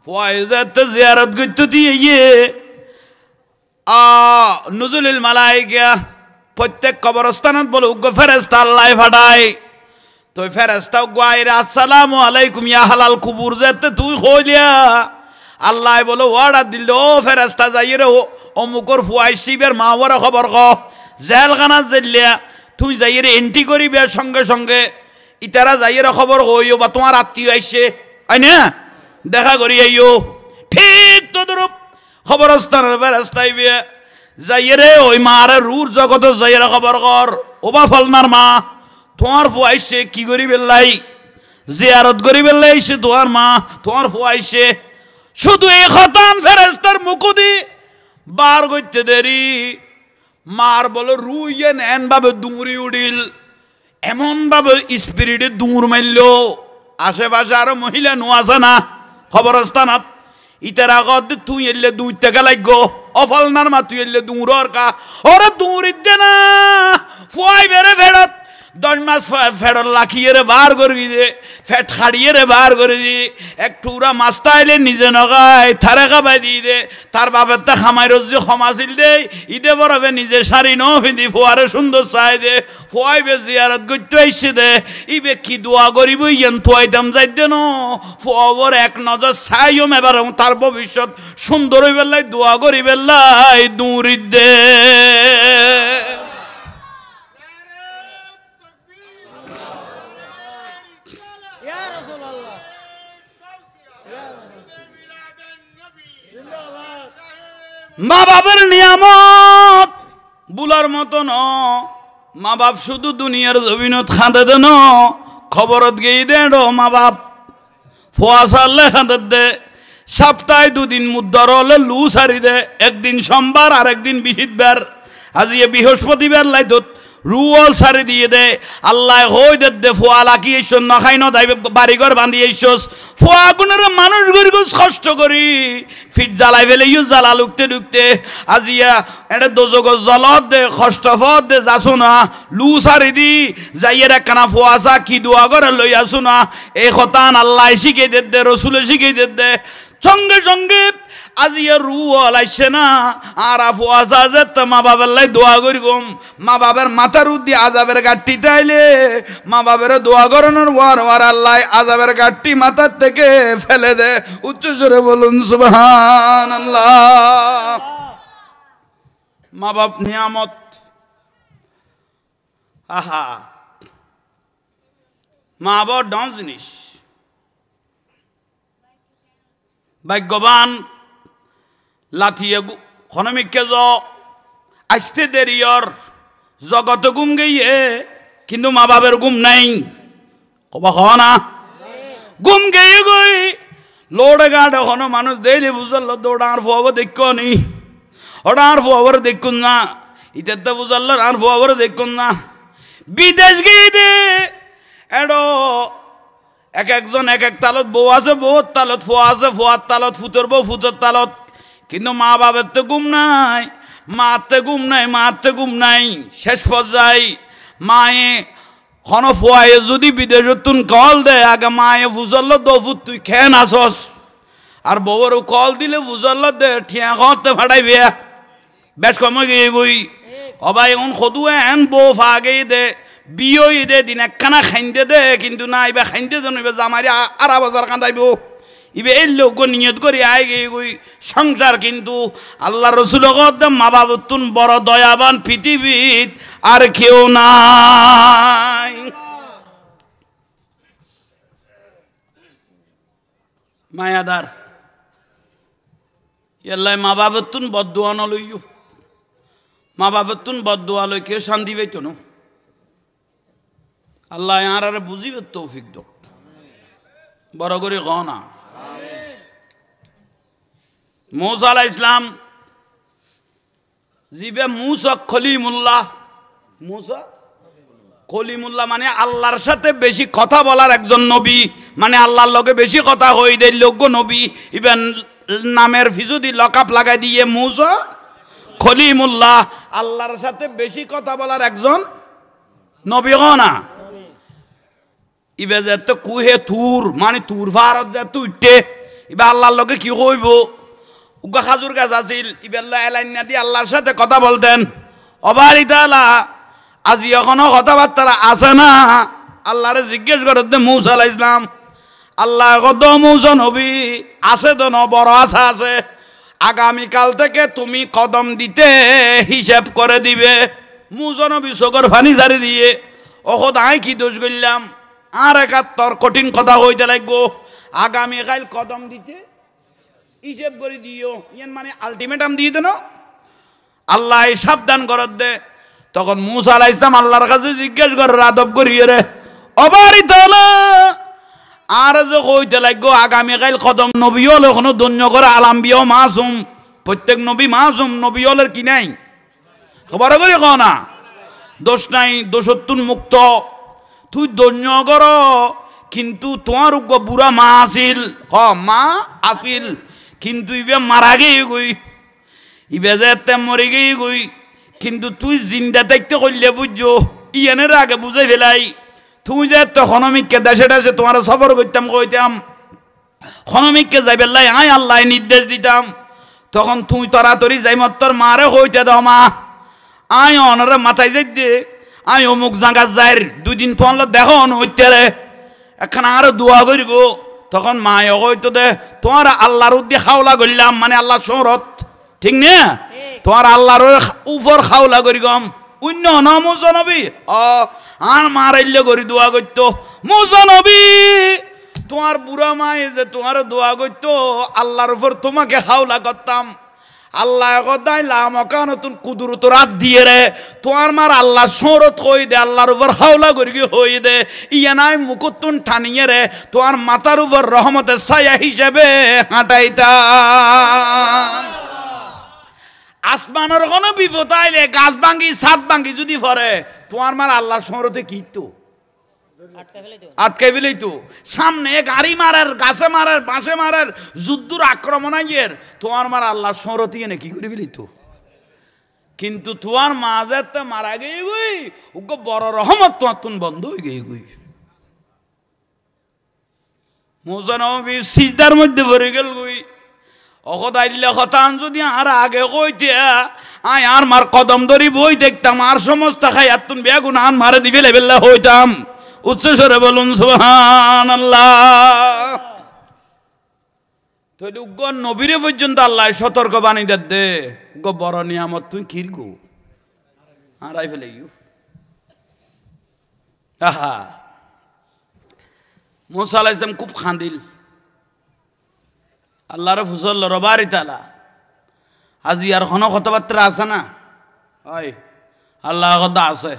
ফুয়ায়ে যেতে জিয়ারত করতে দিয়ে নুজুলুল মালাইকা প্রত্যেক কবরস্থানত বলে উগ্র ফেরেস্তা আল্লাহ ফাটাই তো ফেরেস্তা গায়রা আসসালামু আলাইকুম ইয়া হালাল কুবুর যেতে তুই কইলিয়া আল্লাহ বলে ওয়ার্ডার দিল ও ফেরেস্তা যাইরে অমুকর ফুয়াই শিবের মা ওরা খবর ক জেলখানা জেলিয়া তুই যাইরে এন্ট্রি করিবে সঙ্গে সঙ্গে ইতারা যাইরে খবর কইও বা তোমার আত্মীয় আইছে আই না দেখা করি আইও ঠিক তদরূপ খবরস্থানের ফেরেস্তাইবে যাইরে ওই মারে রুর জগত যাইরে খবর কর ওবা ফলনার মা তোমার ফুয়াইছে কি করি বেল্লাই জিয়ারত করি বেল্লাইছে তোমার মা তোমার ফুয়াইছে শুধু এই খতান ফেরেস্তার মুকুদি বার করতে দেরি মার বলো রুইয়ে নেন ভাবে দুমুরি উড়িল এমন ভাবে স্পিরিটে দুমুর মারল আশেপাশে আরো মহিলা নো আছে না খবরস্থানত ইতার আগত তুই এলে দুই টাকা লাগবো অফলনার মা তুই এলে দুমুর কা ওরা দুমুরিত দে না ফুয়াই বেড়ে ফেরত 10 মাস ফেরত লাখিয়ে রে বার করে দে ফেট খাড়িয়ে রে বার করে দি এক টুকরা মাছ তাইলে নিজে নগায় থারে খাবাই দিয়ে দে তার বাপের তা খামাই রোজ ক্ষমাছিল দে ইদে বরবে নিজে শাড়ি ন ফিদি ফুয়ারে সুন্দর চাই দে ফুয়াই বে জিয়ারত করতে আইসে দে ইবে কি দোয়া করিব ইয়েন থুয়াইতাম যাইতে ন ফুয়াবর এক নজর চাইও এবার তার ভবিষ্যৎ সুন্দর হই বেলাই দোয়া করি বেলাই দূরিত দে মা বাবার নিয়ামত বুলার মতো ন মা বাপ শুধু দুনিয়ার জমিনত খাঁদে দেন খবরত গেই দে মা বাপ ফোয়া সারলে খাঁদে দে সপ্তাহে 2 দিন মুদ্দর হলে লু সারি দে একদিন সোমবার আর একদিন বৃহস্পতিবার আজি বৃহস্পতিবার লাইত রুল সারি দিয়ে দে আল্লাহ হই দে ফোয়া লাকি এসো নখাই ন দাই বাড়িঘর বান্ধি এসোস ফোয়া গুণের মানুষ গরিগুজ কষ্ট করি ফিট জ্বালাই ফেলে ইউ জ্বালা লুকতে লুকতে আজিয়া এটা দোজগ জলত দে কষ্ট ফত দে যাসো না লু সারি দি যাইয়ের একখানা ফোয়া চা কি দোয়া করে লই আসো না এই খতান আল্লাহ শিখে দে রসুলে শিখে দে সঙ্গে সঙ্গে আজিয়া রু লাইছে না আর আফু আজাজের মা বাবার লাই দোয়া করি গম মা বাবার মাথার উদ্দি আজাবের গাঠটি তাইলে মা বাবার দোয়া করানোর ওয়ার আল্লাহ আজাবের গাঠটি মাথার থেকে ফেলে দে উচ্চ জোরে বলুন সুবহানাল্লাহ মা বাপ নিয়ামত আহা মা বাবার ডান জিনিস ভাগ্যবান লাথিয়ে খনমিককে আসতে দেরিয়র জগত গুম গিয়ে কিন্তু মা বাবের গুম নাই কবা খাওয়া না গুম গিয়ে গই লোড়ে গাড় এখনো মানুষ দেইলে বুঝল দৌড়ার ফুয়াব দেখো নি ওটার ফুয়াবার দেখুন না ইতার তো বুঝল আর ফুয়াবার দেখুন না বিদেশ গিয়ে দে এডো এক একজন এক এক তালত বউ আছে বউর তালত ফুয়া আছে ফুয়ার তালত ফুতর বউ ফুতর তালত কিন্তু মা বাবার তো গুম নাই মাতে গুম নাই মাতে গুম নাই শেষ পর্যায়ে মায়ে খন ফুয়ায়ে যদি বিদেশতুন কল দে আগে মায়ে ফুজল দফুত তুই খেয়ে নাচস আর বউর কল দিলে ফুজল দে ঠিয়া করতে ফাটাইবে বেশ কমে গিয়ে গই অবাই এখন সদু এন বউ ফাগে দে বিয়ই দে দিন একখানা খাইন্দে দে কিন্তু না এবার খাইন্দে জানো এবার জামারি আড়া বাজার কাঁদাইব ইবে এই লোক নিয়ত করি আয় গিয়ে গই সংসার কিন্তু আল্লাহ রসুল মা বাবুতুন বড় দয়াবান পৃথিবীত আর কেউ নাই মায়াদার ইয়াল্লাই মা বাবুতুন বদুয়া নলইও মা বাবুতুন বদুয়া লই কেউ শান্তি পাইত না আল্লাহ আর বুঝিবে তৌফিক দো বড় করে ক না মূসা আলাইহিস সালাম জিবে মূসা খলিমুল্লাহ মূসা খলিমুল্লাহ মানে আল্লাহর সাথে বেশি কথা বলার একজন নবী মানে আল্লাহর লগে বেশি কথা হই দেয় লোক নবী ইভেন নামের ফিজুদি লকআপ লাগাই দিয়ে মূসা খলিমুল্লাহ আল্লাহর সাথে বেশি কথা বলার একজন নবী না ইবে যে তো কুহে তুর মানে তুর ভারত যে তুইটে ইবে আল্লাহর লগে কি হইব উগা খাজুর গাছ আছিল ইবেল্লা এলাইনা দিয়ে আল্লাহর সাথে কথা বলতেন অবারি তাআলা আজি এখনো কথাবার্তা আছে না আল্লাহরে জিজ্ঞেস করে দে মূসা আলাইহিস সালাম আল্লাহ কত মূসা নবী আছে তো না বড় আশা আছে আগামীকাল থেকে তুমি কদম দিতে হিসাব করে দিবে মূসা নবী চোখের পানি ঝাড়ি দিয়ে ওখদ আই কি দোষ করলাম আর একাত্তর কঠিন কথা হইতে লাগবো আগামীকাল কদম দিতে হিসেব করে দিও ইয়ান মানে আলটিমেটাম দিয়ে দেন আল্লাহ সাবধান করত দে তখন মূসা আলাইহিস সালাম আল্লাহর কাছে জিজ্ঞেস করে আদব করিয়ে রে অবারি তাআলা আর যে কইতে লাগবো আগামীকাল কদম নবী হল এখনো ধন্য করে আলাম্বিয়া মাসুম প্রত্যেক নবী মাসুম নবী হলের কি নাই খবর করে কও না দোষ নাই দোষত্তুন মুক্ত তুই ধন্য কর কিন্তু তোমার বুড়া মা আসিল মা আসিল কিন্তু ইবে মারা গিয়ে গই ইবে যে মরে গিয়ে গই কিন্তু তুই জিন্দা দেখতে করলে বুঝছো ইয়ানের আগে বুঝে ফেলাই তুই যে তো হনমিককে দেশে দেশে তোমার সফর করতাম কইতাম হনমিককে যাইবে লাই আই আল্লাহ নির্দেশ দিতাম তখন তুই তাড়াতাড়ি যাই মত তোর মারে হইতে দাও মা আই অনরে মাথায় যাই দে আই অমুক জায়গা যাই 2 দিন তোমার দেখো হইতে রে এখন আরো দোয়া করি গো তখন মায় হইতো দে তোমার আল্লাহর উদ্দে খাওলা করলাম মানে আল্লাহ শরত ঠিক না তোমার আল্লাহর উপর খাওলা করি গম অন্য না মূসা নবী আর মারাইলে করি দোয়া করতো মূসা নবী তোমার বুড়া মায়ে যে তোমার দোয়া করতো আল্লাহর উপর তোমাকে খাওলা করতাম আল্লাহ কদাই লামকা নতুন কুদরত রাত দিয়ে রে তোমার মার আল্লাহ শরত হই দে আল্লাহর উপর হাওলা করি হই দে ইয়া নাই মুকুতুন টানিয়ে রে তোমার মাথার উপর রহমতের ছায়া হিসেবে হাঁটাইতা আসমানের কোনো বিপদ আইলে গাছ ভাঙ্গি ছাদ ভাঙ্গি যদি পড়ে তোমার মার আল্লাহর শরতে কি তো আটকে ফেলেই তো সামনে গাড়ি মারার গাছে মারার বাঁশে মারার যুদ্ধর আক্রমণ আইয়ের তোমার মার আল্লাহ শরতি এনে কি করে ফেলি তো কিন্তু তোমার মাঝে তো মারা গিয়ে গই ওকে বড় রহমত তোমার তুন বন্ধ হয়ে গিয়ে গই মূসা নবী সিজদার মধ্যে পড়ে গেল গই অকদাইলে হতান যদি আর আগে কইতে আয় আর মার কদম ধরি বই দেখতাম আর সমস্ত খাই আর তুন বেগুন আন মারে দিবে লেবেল্লা হইতাম উচ্চস্বরে বলুন সুবহানাল্লাহ তাহলে উগ্র নবীরে পর্যন্ত আল্লাহ সতর্ক বাণী দে গো বড় নিয়ামত তুই কির গো হারাই ফেলে আহা মূসা আলাইহিস সালাম খুব খান্দিল আল্লাহর ফুসল রবারি তাআলা আজ ইয়ার কোনো কথাবার্তা আছে না হয় আল্লাহ কথা আছে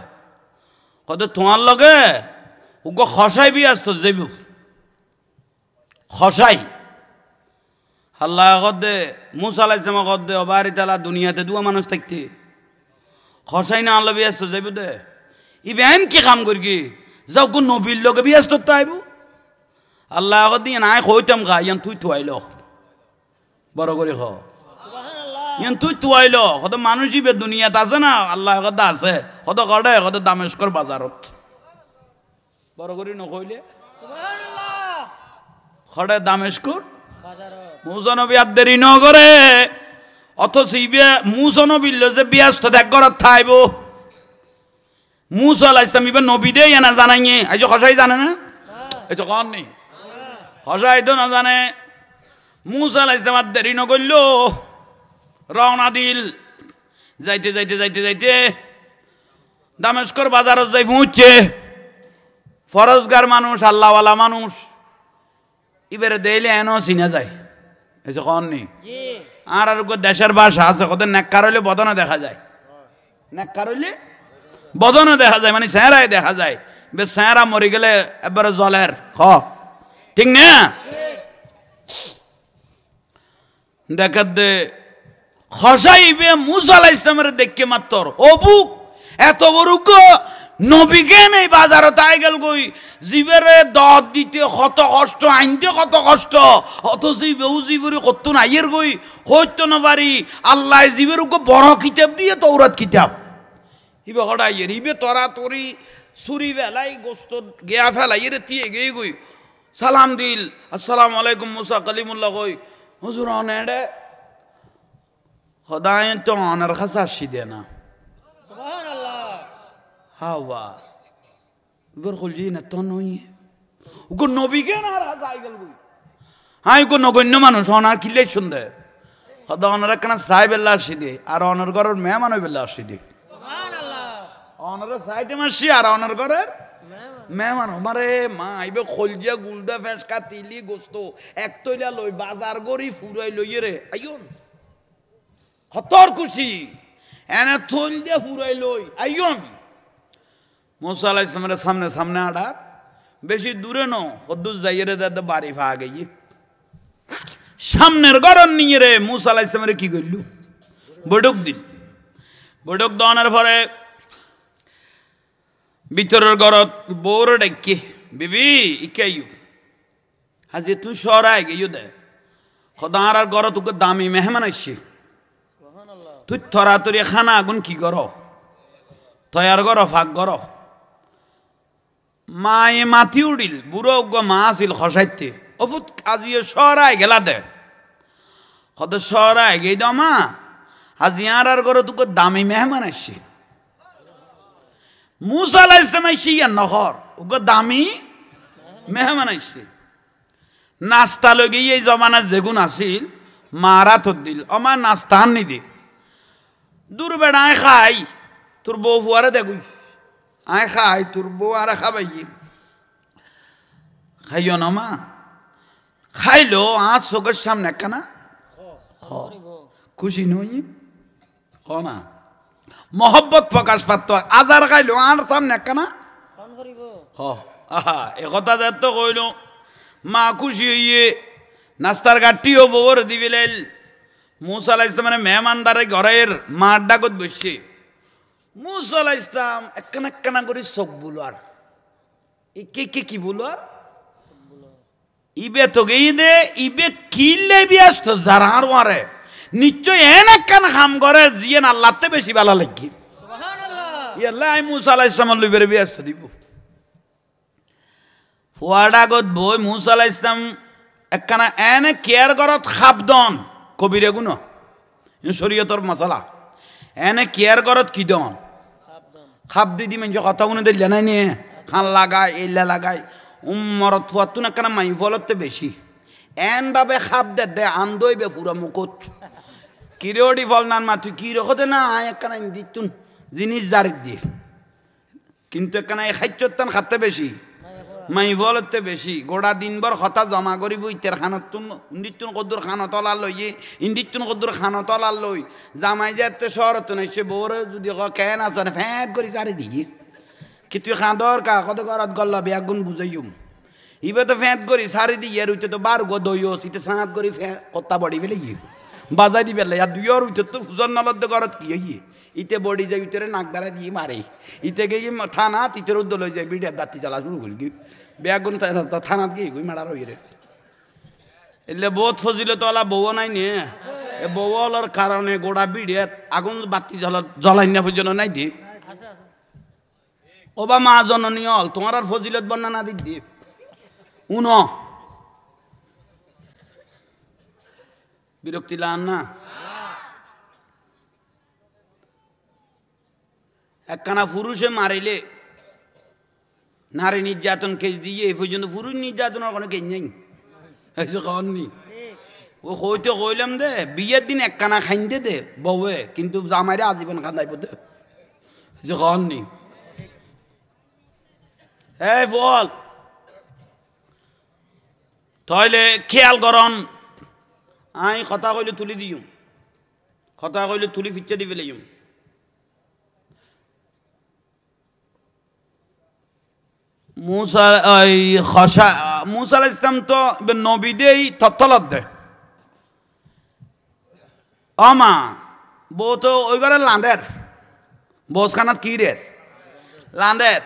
কত তোমার লগে উগো খসাই বি আসতো যাইব খসাই আল্লাহ কদে মূসা আলাইহিস সালাম কদে রবারি তাআলা দুনিয়াতে দুয়া মানুষ থাকতে খসাই না আল্লাহ বি আসতো যাইব দে ইবেন কি কাম করি যাও গো নবীর লগে বি আসতো তাইব আল্লাহ কদে নাই কইতাম গা ইয়ান তুই তুইলো বড় করে খ ইয়ান তুই তুইলো কত মানুষই বে দুনিয়াতে আছে না আল্লাহ কদে আছে কত কড়ে কত দামেস্কর বাজারত বড় করি নকইলে খড়ে দামেশকুর মুসনবী আর দেরি ন করে অথচ মুসনবীর যে ব্যস্ত দেখ ঘরত থাইব মুসা আলাইহিস সালাম ইবে নবী দে না জানাইয়ে আইজ খসাই জানে না আইজ কোন নেই খসাই তো না জানে মুসা আলাইহিস সালাম আর দেরি ন করল রওনা দিল যাইতে যাইতে যাইতে যাইতে দামেশকর বাজারত যাই পৌঁছছে ফরজগার মানুষ আল্লাহওয়ালা মানুষ ইবারে দেইলে এনো চিনা যায় এসে কন নেই আর দেশের ভাষা আছে কত নেককার হইলে বদনে দেখা যায় নেককার হইলে বদনে দেখা যায় মানে চেহারায় দেখা যায় বেশ চেহারা মরে গেলে এবারে জলের ঠিক না দেখার দে খসাইবে মুসা আলাইহিস সালামের দেখকে মাত্র অবুক এত বড় নবীকে নেই বাজারত আই গেল গই জীবেরে দত দিতে কত কষ্ট আনতে কত কষ্ট অথচ বেউ জীবরে কত নাইয়ের গই হইতো না পারি আল্লাহ জীবের বড় কিতাব দিয়ে তৌরাত কিতাব ইবে হড়াইয়ের ইবে তরা তরি সুরি বেলাই গোস্ত গেয়া ফেলাইয়ের তিয়ে গেই গই সালাম দিল আসসালামু আলাইকুম মুসা কালিমুল্লাহ কই হুজুর অনেডে খোদায় তো অনার কাছে আসি দে না হাওয়া এবার কলজি না তো নই ওকে নবীকে না রাজ আই গেল বই হ্যাঁ ওকে নগণ্য মানুষ অনার কিলে শুনতে হদা অনার কেন সাহেব এল্লা আসি দে আর অনার ঘরের মেহমান হইবে আসি দে অনার সাইডে মাসি আর অনার ঘরের মেহমান আমারে মা আইবে খলজিয়া গুলদা ফেসকা তিলি গোস্ত এক তৈলা লই বাজার গরি ফুরাই লইয়ে রে আইন হতর খুশি এনে থল দিয়ে ফুরাই লই আইন মুসা আলাইহিস সালামের সামনে সামনে আড়া বেশি দূরে ন কদ্দুস যাইয়ে রে দাদা বাড়ি ফা গেই সামনের গরন নিয়ে রে মুসা আলাইহিস সালামের কি করলু বড়ক দিল বড়ক দানের পরে ভিতরের গরত বউর ডাকি বিবি ইকাইউ হাজি তুই সরাই গেইও দে খদার আর গরত তোকে দামি মেহমান আসছে তুই থরাতরি খানা আগুন কি কর তয়ার কর ফাঁক কর মায়ে মাথি উড়িল বুড়ো মা আছিল খসাইতে অফুত আজিয়ে সরাই গেলা দে কত সরাই গেই দ মা আজি আর ঘরে তোকে দামি মেহমান আসছে মুসা আলাইহিস সালাম আইসি আর নহর ওকে দামি মেহমান আসছে নাস্তা লগে এই জমানা যেগুন আছিল মারা তো দিল আমার নাস্তা আনি দি দূর বেড়ায় খাই তোর বউ ফুয়ারে দেখুই আয় খাই তোর বউ আর খাবাই খাইও না মা খাইলো আজ চোখের সামনে একখানা খুশি নই না মহব্বত প্রকাশ পাত আজার খাইলো আর সামনে একখানা আহা একথা তো কইল মা খুশি হইয়ে নাস্তার গাঠিও বউর দিবিলেল মুসা আলাইহিস সালামের মেহমানদারে ঘরের মার ডাকত বসছে মুসা আলাইহিস সালাম একখানা একখানা করে চোখ বুলার কে কি বুলার ইবে তো গেই দে ইবে কিলে ব্যস্ত যারা আর ওয়ারে নিশ্চয় এন একখান খাম করে জিয়েন আল্লাহতে বেশি ভালো লাগি ইয়াল্লাহ আই মুসা আলাইহিস সালাম লইবে ব্যস্ত দিব ফুয়াডাগত বই মুসা আলাইহিস সালাম একখানা এনে কেয়ার করত খাবদন কবিরে গুণ শরীয়তর মশলা এনে কেয়ার করত কি দন খাপ দি মেন কথা গুনে দিলে নাই নিয়ে খান লাগায় এলা লাগায় মরত ফুয়াত না কেন মাই ফলতে বেশি এন ভাবে খাপ দে আন্দইবে পুরা মুকুত কিরোডি ফল নান মা তুই কি রকতে না একখানা দিতুন জিনিস জারি দি কিন্তু একখানা এই খাইচতান খাতে বেশি মাই ফলতে বেশি গোড়া দিনভর কথা জমা করিব ইতের খানতুন ইন্দিতুন কদ্দুর খানতলা লইয়ে ইন্দিতুন কদ্দুর খানতলা লই জামাই যেতে শহরত নাইছে বউরে যদি কেন আসন ফ্যাঁক করি সারি দিই কি তুই খাঁদর কা কত ঘরত গল্লা বেগুন বুঝাইম ইবে তো ফ্যাঁক করি সারি দিই এর উইতে তো বার গো দইস ইতে সাঁত করি কত্তা বড়ি ফেলে গিয়ে বাজাই দিবে আর দুই ওর উইতে তো ফুজন নলদ ঘরত কি হইয়ে ইতে বডি যায় ভিতরে নাক বেড়া দিয়ে মারে ইতে গিয়ে থানা তিতের উদ্দ লই যায় বিড়িয়ার বাতি জ্বালা শুরু করি বেগুন থানাত গিয়ে গুই মারার হইরে এলে বহুত ফজিলে তো আলা বউ নাই নিয়ে এ বউলার কারণে গোড়া বিড়িয়াত আগুন বাতি জ্বলাই না পর্যন্ত নাই দি ওবা মা জননী হল তোমার আর ফজিলত বর্ণনা দিক দিয়ে উন বিরক্তি লান না একখানা পুরুষে মারিলে নারী নির্যাতন কেস দিয়ে এই পর্যন্ত পুরুষ নির্যাতনের কোনো কেস নেই এসে কননি ও কইতে কইলাম দে বিয়ের দিন একখানা খাইতে দে বউয়ে কিন্তু জামাইরে আজীবন খান্দাইব দে এসে কননি এই বল তাহলে খেয়াল করন আই কথা কইলে তুলি দিও কথা কইলে তুলি ফিচ্ছে দি ফেলে মুসা মুসা আলাইহিস সালাম তো নবী দেই তত্তলত দে আমা বউ তো ওই ঘরে লাঁদের বসখানাত কি রে লাঁদের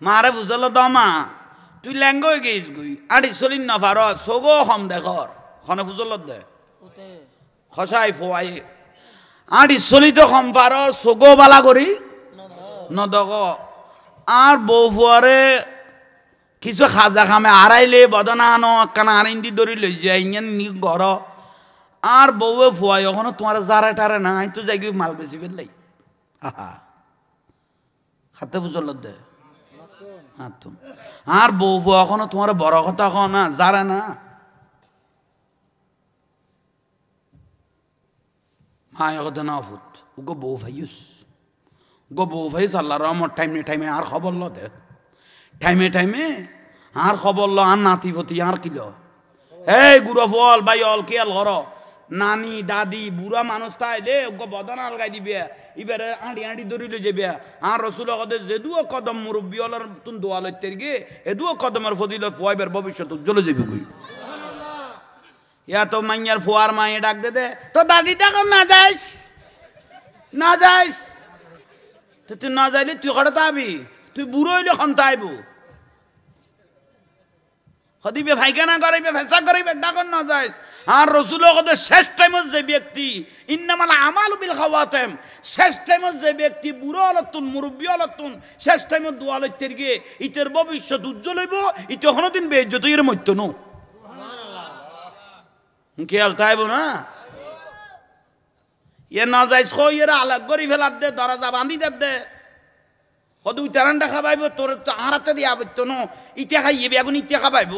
মারে বুঝল দমা তুই ল্যাঙ্গ হয়ে গেছিস গুই আড়ি চলিন না পার চগো হম দেখর খনে ফুজলত দে খসাই ফোয়াই আড়ি চলি তো হম পার চগো বালা করি নদক আর বউ ফুয়ারে কিছু খাজা খামে আড়াইলে বদনা আনো কানা আনিন্দি ধরি লই যাই নি ঘর আর বউয়ে ফুয়াই ওখানে তোমার জারে টারে নাই তো যাই মাল বেশি ফেললাই খাতে ফুজলত দে আর বউ ফুয়া এখনো তোমার বড় কথা কো না জারে না মায়ের কথা না ফুট ওগো বউ ভাইস গো বউ ভাইস আল্লাহ রহমত টাইমে টাইমে আর খবর ল দে টাইমে টাইমে আর খবর ল আর নাতি ফতি আর কিল এই গুড়ো ফল ভাই অল কেয়াল ঘর নানি দাদি বুড়া মানুষ তাই দে ওগো বদন আলগাই দিবে এবারে আঁটি আঁটি ধরি লই যাবে আর রসুল কদে যেদুও কদম মুরব্বী হলার তুন দোয়া লইতে গিয়ে এদুও কদমের ফদিল ফুয়াইবার ভবিষ্যৎ উজ্জ্বলে যাবে কই ইয়া তো মাইয়ার ফুয়ার মায়ে ডাক দে দে তো দাদি ডাক না যাইস না যাইস তো তুই না যাইলে তুই কটা তাবি তুই বুড়ো হইলে খন তাইবো হদিবে ফাইখানা করাইবে ফেসা করাইবে ডাকন না যাইস আর রসুল কদে শেষ টাইমত যে ব্যক্তি ইন্নামাল আমালু বিল খাওয়াতেম শেষ টাইমত যে ব্যক্তি বুড়ো হলতুন মুরব্বী হলতুন শেষ টাইমত দোয়া লইতে গিয়ে ইতের ভবিষ্যৎ উজ্জ্বল হইব ইতে কোনোদিন বেইজ্জত এর মধ্য নো খেয়াল তাইব না এ না যাইস কই এরা আলাগ করি ফেলার দে দরজা বান্ধি দে কদু চারানটা খাবাইব তোর তো আড়াতে দিয়া বইতো ন ইটা খাইয়ে এখন ইটা খাবাইব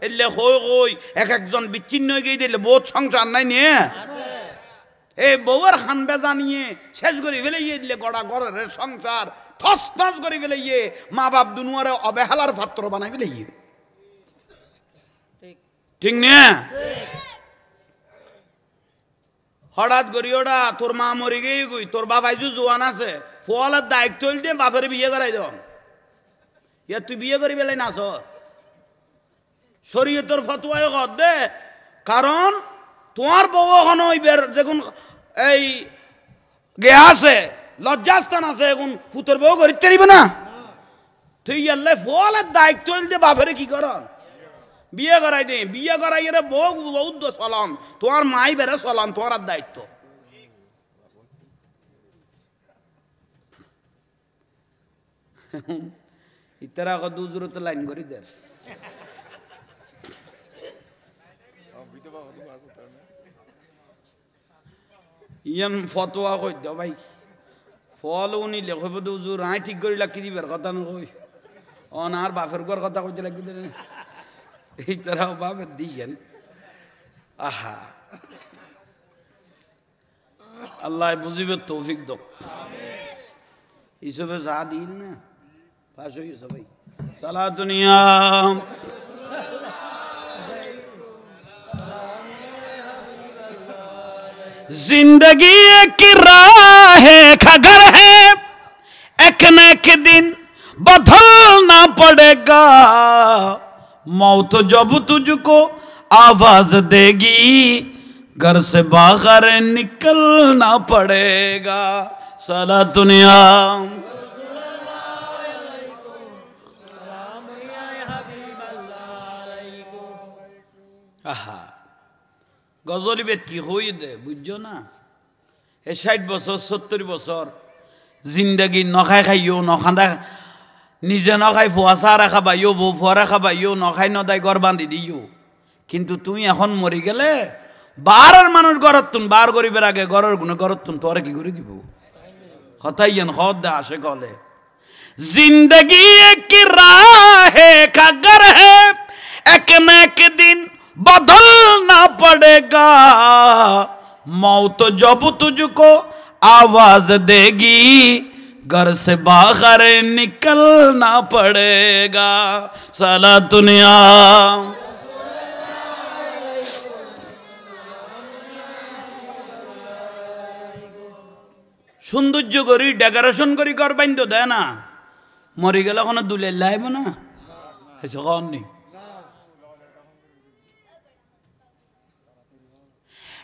এলে হই কই এক একজন বিচ্ছিন্ন হয়ে গিয়ে দিলে বহুত সংসার নাই নিয়ে এই বউয়ের খান বেজা নিয়ে শেষ করে ফেলে ইয়ে দিলে গড়া ঘরের সংসার থস থস করে ফেলে ইয়ে মা বাপ দুনুয়ারে অবহেলার পাত্র বানাই ফেলে ইয়ে ঠিক না হঠাৎ করি ওটা তোর মা মরি গিয়ে গই তোর বাবাই জোয়ান আছে ফলের দায়িত্ব হইলে বাপের বিয়ে করাই দেন ইয়া তুই বিয়ে করি বেলাই নাচ শরীয়তের ফতোয়ায় কর দে কারণ তোমার বউ এখন ওইবার যখন এই গে আছে লজ্জাস্থান আছে এখন ফুতর বউ করিতে পারিবে না তুই ইয়ালে ফলের দায়িত্ব হইলে বাপের কি করন বিয়ে করাই দে বিয়ে করাই এর বউ বহুত চলাম তোমার মাই বেড়ে চলাম তোমার দায়িত্ব ইতারা কত দূরত্ব লাইন করি দের ইয়ান ফতোয়া কই দাও ভাই ফল উনি লেখব দুজুর আই ঠিক করি লাকি দিবার কথা নকই অন আর বাপের ঘর কথা কইতে লাগি দে এই তারাও বাপের দিয়েন আহা আল্লাহ বুঝিবে তৌফিক দক হিসেবে যা দিন না পাশ হয়ে সবাই সালা দুনিয়া जिंदगी एक राह खगर है एक न एक दिन बदलना पड़ेगा मौत जब तुझको आवाज देगी घर से बाहर निकलना पड़ेगा साला दुनिया आहा গজলি বেদ কি হই দে বুঝছো না এ 60 বছর 70 বছর জিন্দগি নখাই খাইও নখান্দা নিজে নখাই ফুয়া সারা খাবাইও বউ ফুয়ারা খাবাইও নখাই নদাই ঘর বান্ধি দিও কিন্তু তুই এখন মরি গেলে বারের মানুষ গরত তুন বার গরিবের আগে গরের গুণে গরত তুন তোরে কি করে দিব হতাইয়েন হদ দে আসে কলে जिंदगी एक राह का घर है एक न एक दिन बदलना पड़ेगा मौत जब तुझको आवाज देगी घर से बाहर निकलना पड़ेगा साला दुनिया সৌন্দর্য করি ডেকোরেশন করি ঘর বাইন্ধ দেয় না মরি গেলে কোনো দুলে লাইব না এসে কন নি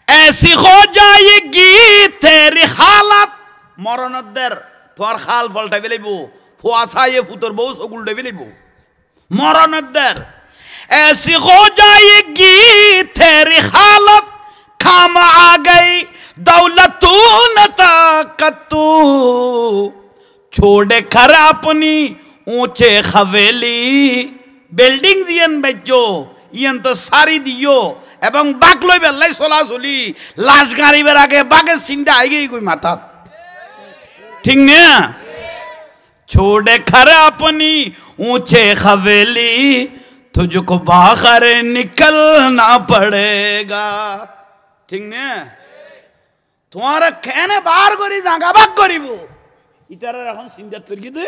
ऐसी हो जाएगी तेरी हालत মরণদের তোর খাল ফলটা বেলিবো ফুয়াশায়ে ফুতর বউ সগুলটা বেলিবো মরণদের ऐसी हो जाएगी तेरी हालत काम आ गई दौलतू न ताकतू छोड़े कर अपनी ऊंचे हवेली बिल्डिंग दियन बेचो ইয়ন তো সারি দিও এবং বাক লই বেলাই চলাচলি লাশ গাড়িবার আগে বাকে চিন্তা আই গই কই মাথা ঠিক না छोड़े कर अपनी ऊंचे हवेली तुझको बाहर निकलना पड़ेगा ঠিক না তোমার কেনে বার করি জাগা বাক করিব ইতারা এখন চিন্তা তরি দে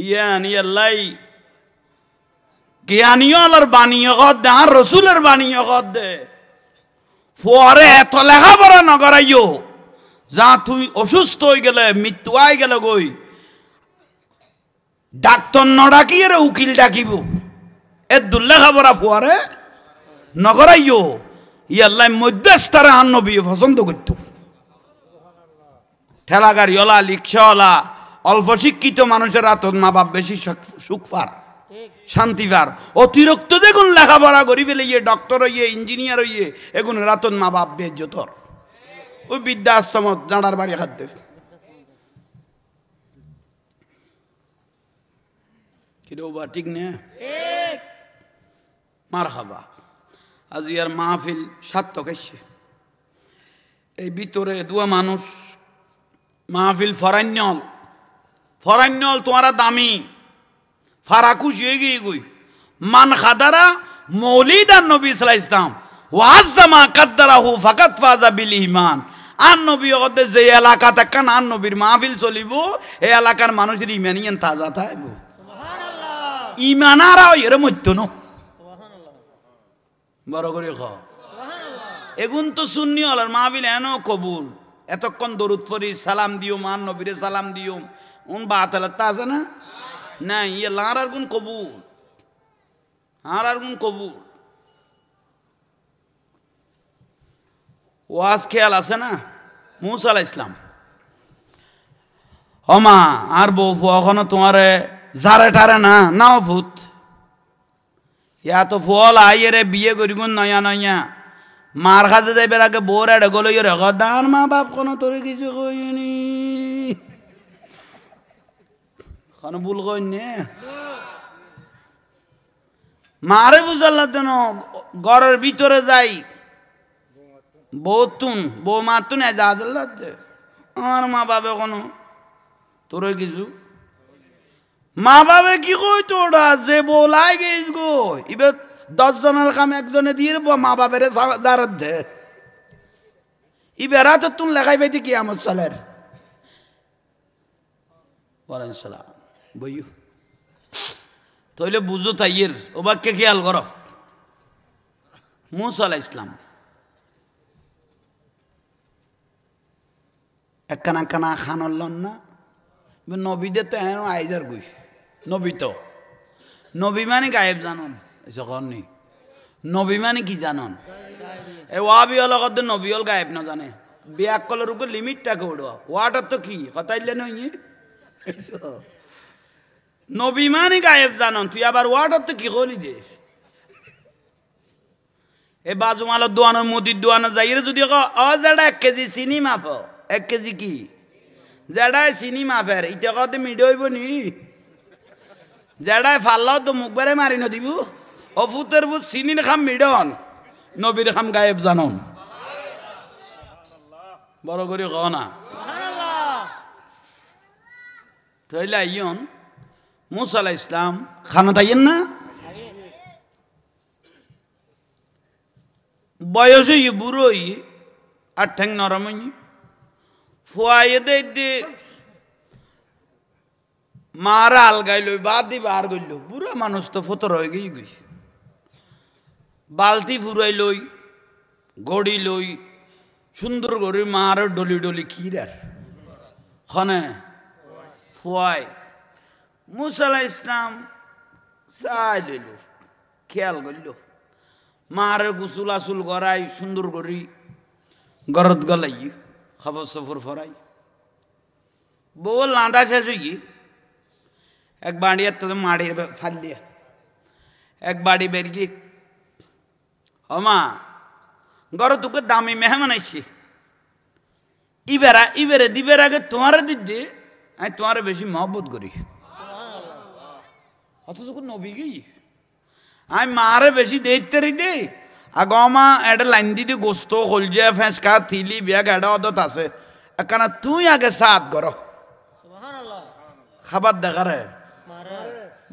ইয়ানি আল্লাহ জ্ঞানীয়র বাণীয় কদ দে আর রসুলের বাণীয় কদ দে পরে এত লেখাপড়া নগরাইও যা তুই অসুস্থ হয়ে গেলে মৃত্যু আই গেলে গই ডাক্তার ন ডাকি রে উকিল ডাকিব এ দুর্লেখাপড়া ফুয়ারে নগরাইও ইয়াল্লাই মধ্যস্থারে আন নবী পছন্দ করত ঠেলা গাড়িওয়ালা রিক্সাওয়ালা অল্প শিক্ষিত মানুষের রাতত মা বাপ বেশি সুখ পার শান্তি পার অতিরিক্ত দেখুন লেখাপড়া করি ফেলে ইয়ে ডক্টর হইয়ে ইঞ্জিনিয়ার হইয়ে এগুন রাতন মা বাপ বেজ্জতর ওই বিদ্যা আশ্রম জানার বাড়ি খাদ্য কিরবা ঠিক নে মার খাবা আজ ইয়ার মাহফিল সার্থক এসছে এই ভিতরে দুয়া মানুষ মাহফিল ফরান্যল তোমারা দামি ফারাকুশ হয়ে গিয়ে গই মান খাদারা মৌলিদ আর নবী সাল্লাল্লাহু আলাইহি ওয়াসাল্লাম ওয়াজ্জামা কাদ্দারাহু ফাকাত ফাজা বিল ঈমান আর নবী ওদের যে এলাকা থাকান আর নবীর মাহফিল চলিব এই এলাকার মানুষের ইমানিয়ান তাজা থাকব সুবহানাল্লাহ ইমানারা এর মধ্য ন বড় করে খ এগুন তো সুন্নি হলার মাহফিল এনো কবুল এতক্ষণ দরুদ পড়ি সালাম দিও মান নবীরে সালাম দিও উন বাতালত আছে না না ইয়ে লার গুণ কবুল আর গুণ কবুল ওয়াজ খেয়াল আছে না মুসা আলাইহিস সালাম হমা আর বউ ফুয়াখনো তোমারে জারে টারে না নাও ভূত ইয়া তো ফল আইয়ে বিয়ে করি গুণ নয়া নয়া মার খাতে যাইবার আগে বোর এড়ে গলো ইয়ে রেখ দান মা বাপ কোনো তোরে কিছু কইনি কোনো ভুল কইনে মারে বুঝাল্লা দেন ঘরের ভিতরে যাই বউ মাতুন এজাজল্লা দে আমার মা বাবা কোনো তোরে কিছু মা বাবা কি কই তোরা যে বলাই গেছ গো এবার 10 জনের কাম একজনে দিয়ে মা বাপের জারাত দে এবার তো তুমি লেখাই পাইতে কি আমার চলের বলেন সালাম বইও তাইলে বুঝো তাইয়ের ও বাক্যে খেয়াল করো মুসা আলাইহিস সালাম একখানা কানা খানল্লন না নবীদের তো এন আইজার গই নবী তো নবী মানে গায়েব জানন যখন নি নবী মানে কি জানন এ ওয়াবি হল কত নবী হল গায়েব না জানে বিয়াক কলের উপর লিমিটটাকে উড়বা ওয়াটার তো কি হতাইলে নই নবী মানে গায়েব জানন তুই আবার ওয়াটার তো কি কলি দে এ বাজু মালের দোয়ানোর মুদির দোয়ানো যাই যদি যেটা 1 কেজি চিনি মাফ 1 কেজি কি যেটা চিনি মাফের ইটা কত মিড হইব নি যেটাই ফাল্লাও তো মুখ বেড়ে মারি ন দিব অফুতের ভূত চিনির খাম মিডন নবীর খাম গায়েব জানন বড় করে ক না তাইলে আইয়ন মুসা আলাইহিস সালাম খানা তাইয়েন না বয়স হই বুড়ো হই আর ঠ্যাং নরম হই ফুয়াইয়ে দে মারা আলগাই লই বাদ দি বার গইল বুড়া মানুষ তো ফতর হয়ে গই বালতি ফুরাই লই গড়ি লই সুন্দর করে মার ডলি ডলি খিরার খনে ফুয়াই মুসা আলাইহিস সালাম চাই লইল খেয়াল করল মার গুসুল আসুল গড়াই সুন্দর করি গরত গলাই খবর সফর ফরাই বউ লাঁদা শেষ হই এক বাড়ি মাড়ির ফালিয়া এক বাড়ি বেরিয়ে হমা গর তোকে দামি মেহমান আইসি ইবেরে দিবের আগে তোমার দিদি আমি তোমার বেশি মহব্বত করি অথচ নবী গই আমি মারে বেশি দেখতে দে আগমা একটা লাইন দিদি গোস্ত হলজিয়া ফেঁসকা থিলি ব্যাগ একটা অদত আছে একখানা তুই আগে সাত কর খাবার দেখারে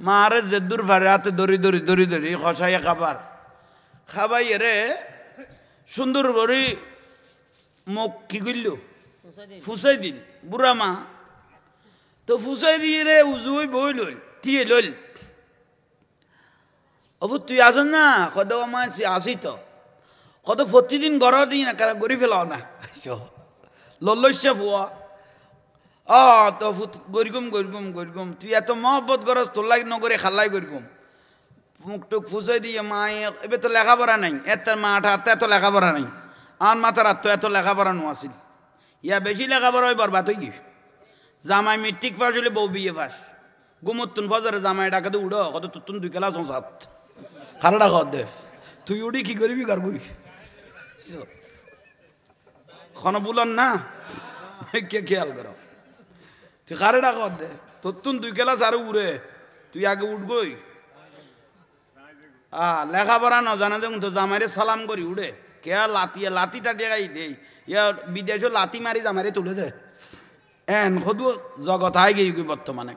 মারে যে দূর ফারে হাতে দড়ি দড়ি দড়ি দড়ি খসাইয়া খাবার খাবাই রে সুন্দর করে মুখ কি করল ফুসাই দিল বুড়া মা তো ফুসাই দিয়ে রে উজুই বই লইল দিয়ে লইল অবু তুই আসন না কত আমার আসি তো কত প্রতিদিন গড় দিই না কারা গড়ি ফেলাও না লল্লস্যা ফুয়া তো গরিগুম গরিগুম গরিগুম তুই এত মহব্বত করস তোর লাগে নগরে খাল্লাই গরিগুম মুখ টুক ফুসাই দিয়ে মা এবার তো লেখাপড়া নাই এত মাঠ হাতে এত লেখাপড়া নাই আন মাথার হাত তো এত লেখাপড়া নো আসিল ইয়া বেশি লেখাপড়া হয় বরবাদ হয়ে গিয়ে জামাই মেট্রিক পাস হলে বউ বিয়ে পাস গুমতুন ফজরে জামাই ডাকাতে উড়ো কত তুতুন 2 ক্লাস সাত খারাটা খদ দে তুই উড়ি কি করবি করবি খন বুলন না কে খেয়াল করো তুই খারাটা খদ দে তুতুন 2 ক্লাস আর উড়ে তুই আগে উঠবই লেখাপড়া ন জানা দেখুন তো জামাইরে সালাম করি উড়ে কে লাতি টাটিয়া গাই দেই ইয়া বিদেশ লাতি মারি জামাইরে তুলে দে এন সদু জগৎ আই গই বর্তমানে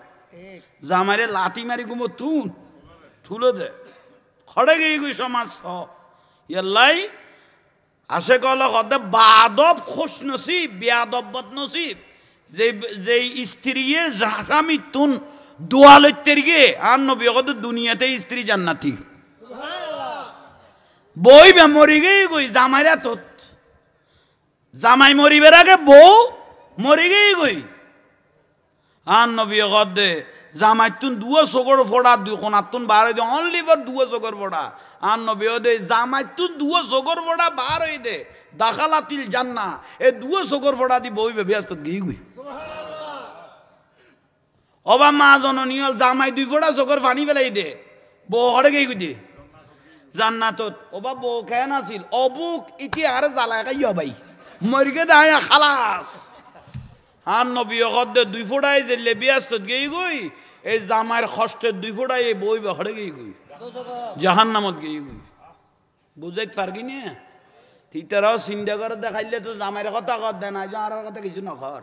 জামাইরে লাতি মারি গুমো তুন তুলে দে খড়ে গই গই সমাজ ইয়াল্লাই আসে কল কদে বাদব খুশ নসিব বেয়াদব বদ নসিব যে স্ত্রীয়ে স্বামী তুন দোয়ালতের গে আর নবী কদ দুনিয়াতে স্ত্রী জান্নাতি বই বে মরি গই গই জামাইরা তো জামাই মরিবার আগে বউ মরি গই গই আর নবী কদে জামাই তুন দুয়া সগর ফোড়া দুই কোনাতুন বার হই দে অনলি ফর দুয়া সগর ফোড়া আর নবী দে জামাই তুন দুয়া সগর ফোড়া বার হই দে দাখালাতিল জান্নাহ এ দুয়া সগর ফোড়া দি বই বে ব্যস্ত গই গই অবা মা জননী জামাই 2 ফোড়া সগর পানি ফেলাই দে বউ হড়ে গই গই দে জান্নাতত ওবা বউ কেন আছিল অবুক ইতি আর জ্বালায় খাইয়া ভাই মরিগে দায়া খালাস আর নবী কদে 2 ফোড়াই যে লেবিয়াস্ত গই গই এই জামাইর কষ্টের 2 ফোড়াই এই বই হড়ে গই গই জাহান্নামত গই গই বুঝাইত পারগি না তিতারাও চিন্তা করে দেখাইলে তো জামাইর কথা কর দে না আর কথা কিছু নকর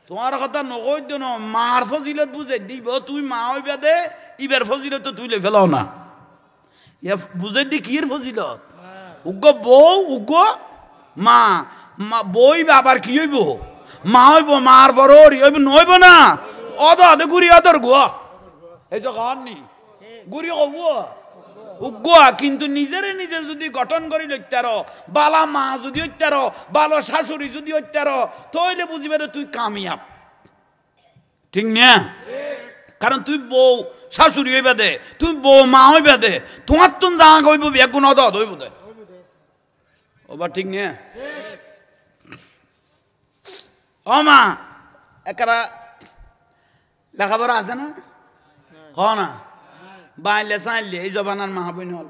তোমার কথা নকই দেন মার ফজিলত বুঝাই দিব তুই মা হইবা দে ইবার ফজিলত তো তুই লে ফেলাও না ইয়া বুঝাই দি কির ফজিলত উগ্র বউ উগ্র মা বই আবার কি হইব মা হইব মার বড় হইব নইব না অদে গুড়ি অদর গো এই যে গাননি গুড়ি হব উগ্র কিন্তু নিজেরে নিজে যদি গঠন করি লইতার বালা মা যদি হইতার বালো শাশুড়ি যদি হইতার তইলে বুঝিবে তুই কামিয়াব ঠিক না কারণ তুই বউ শাশুড়ি হইবা দে তুই বউ মা হইবা দে তোমার তুন যা কইব বেগুন অদ হইব দে ওবা ঠিক না ও মা একরা লেখাপড়া আছে না ক না বাইলে চাইলে এই জবানার মা বইন হল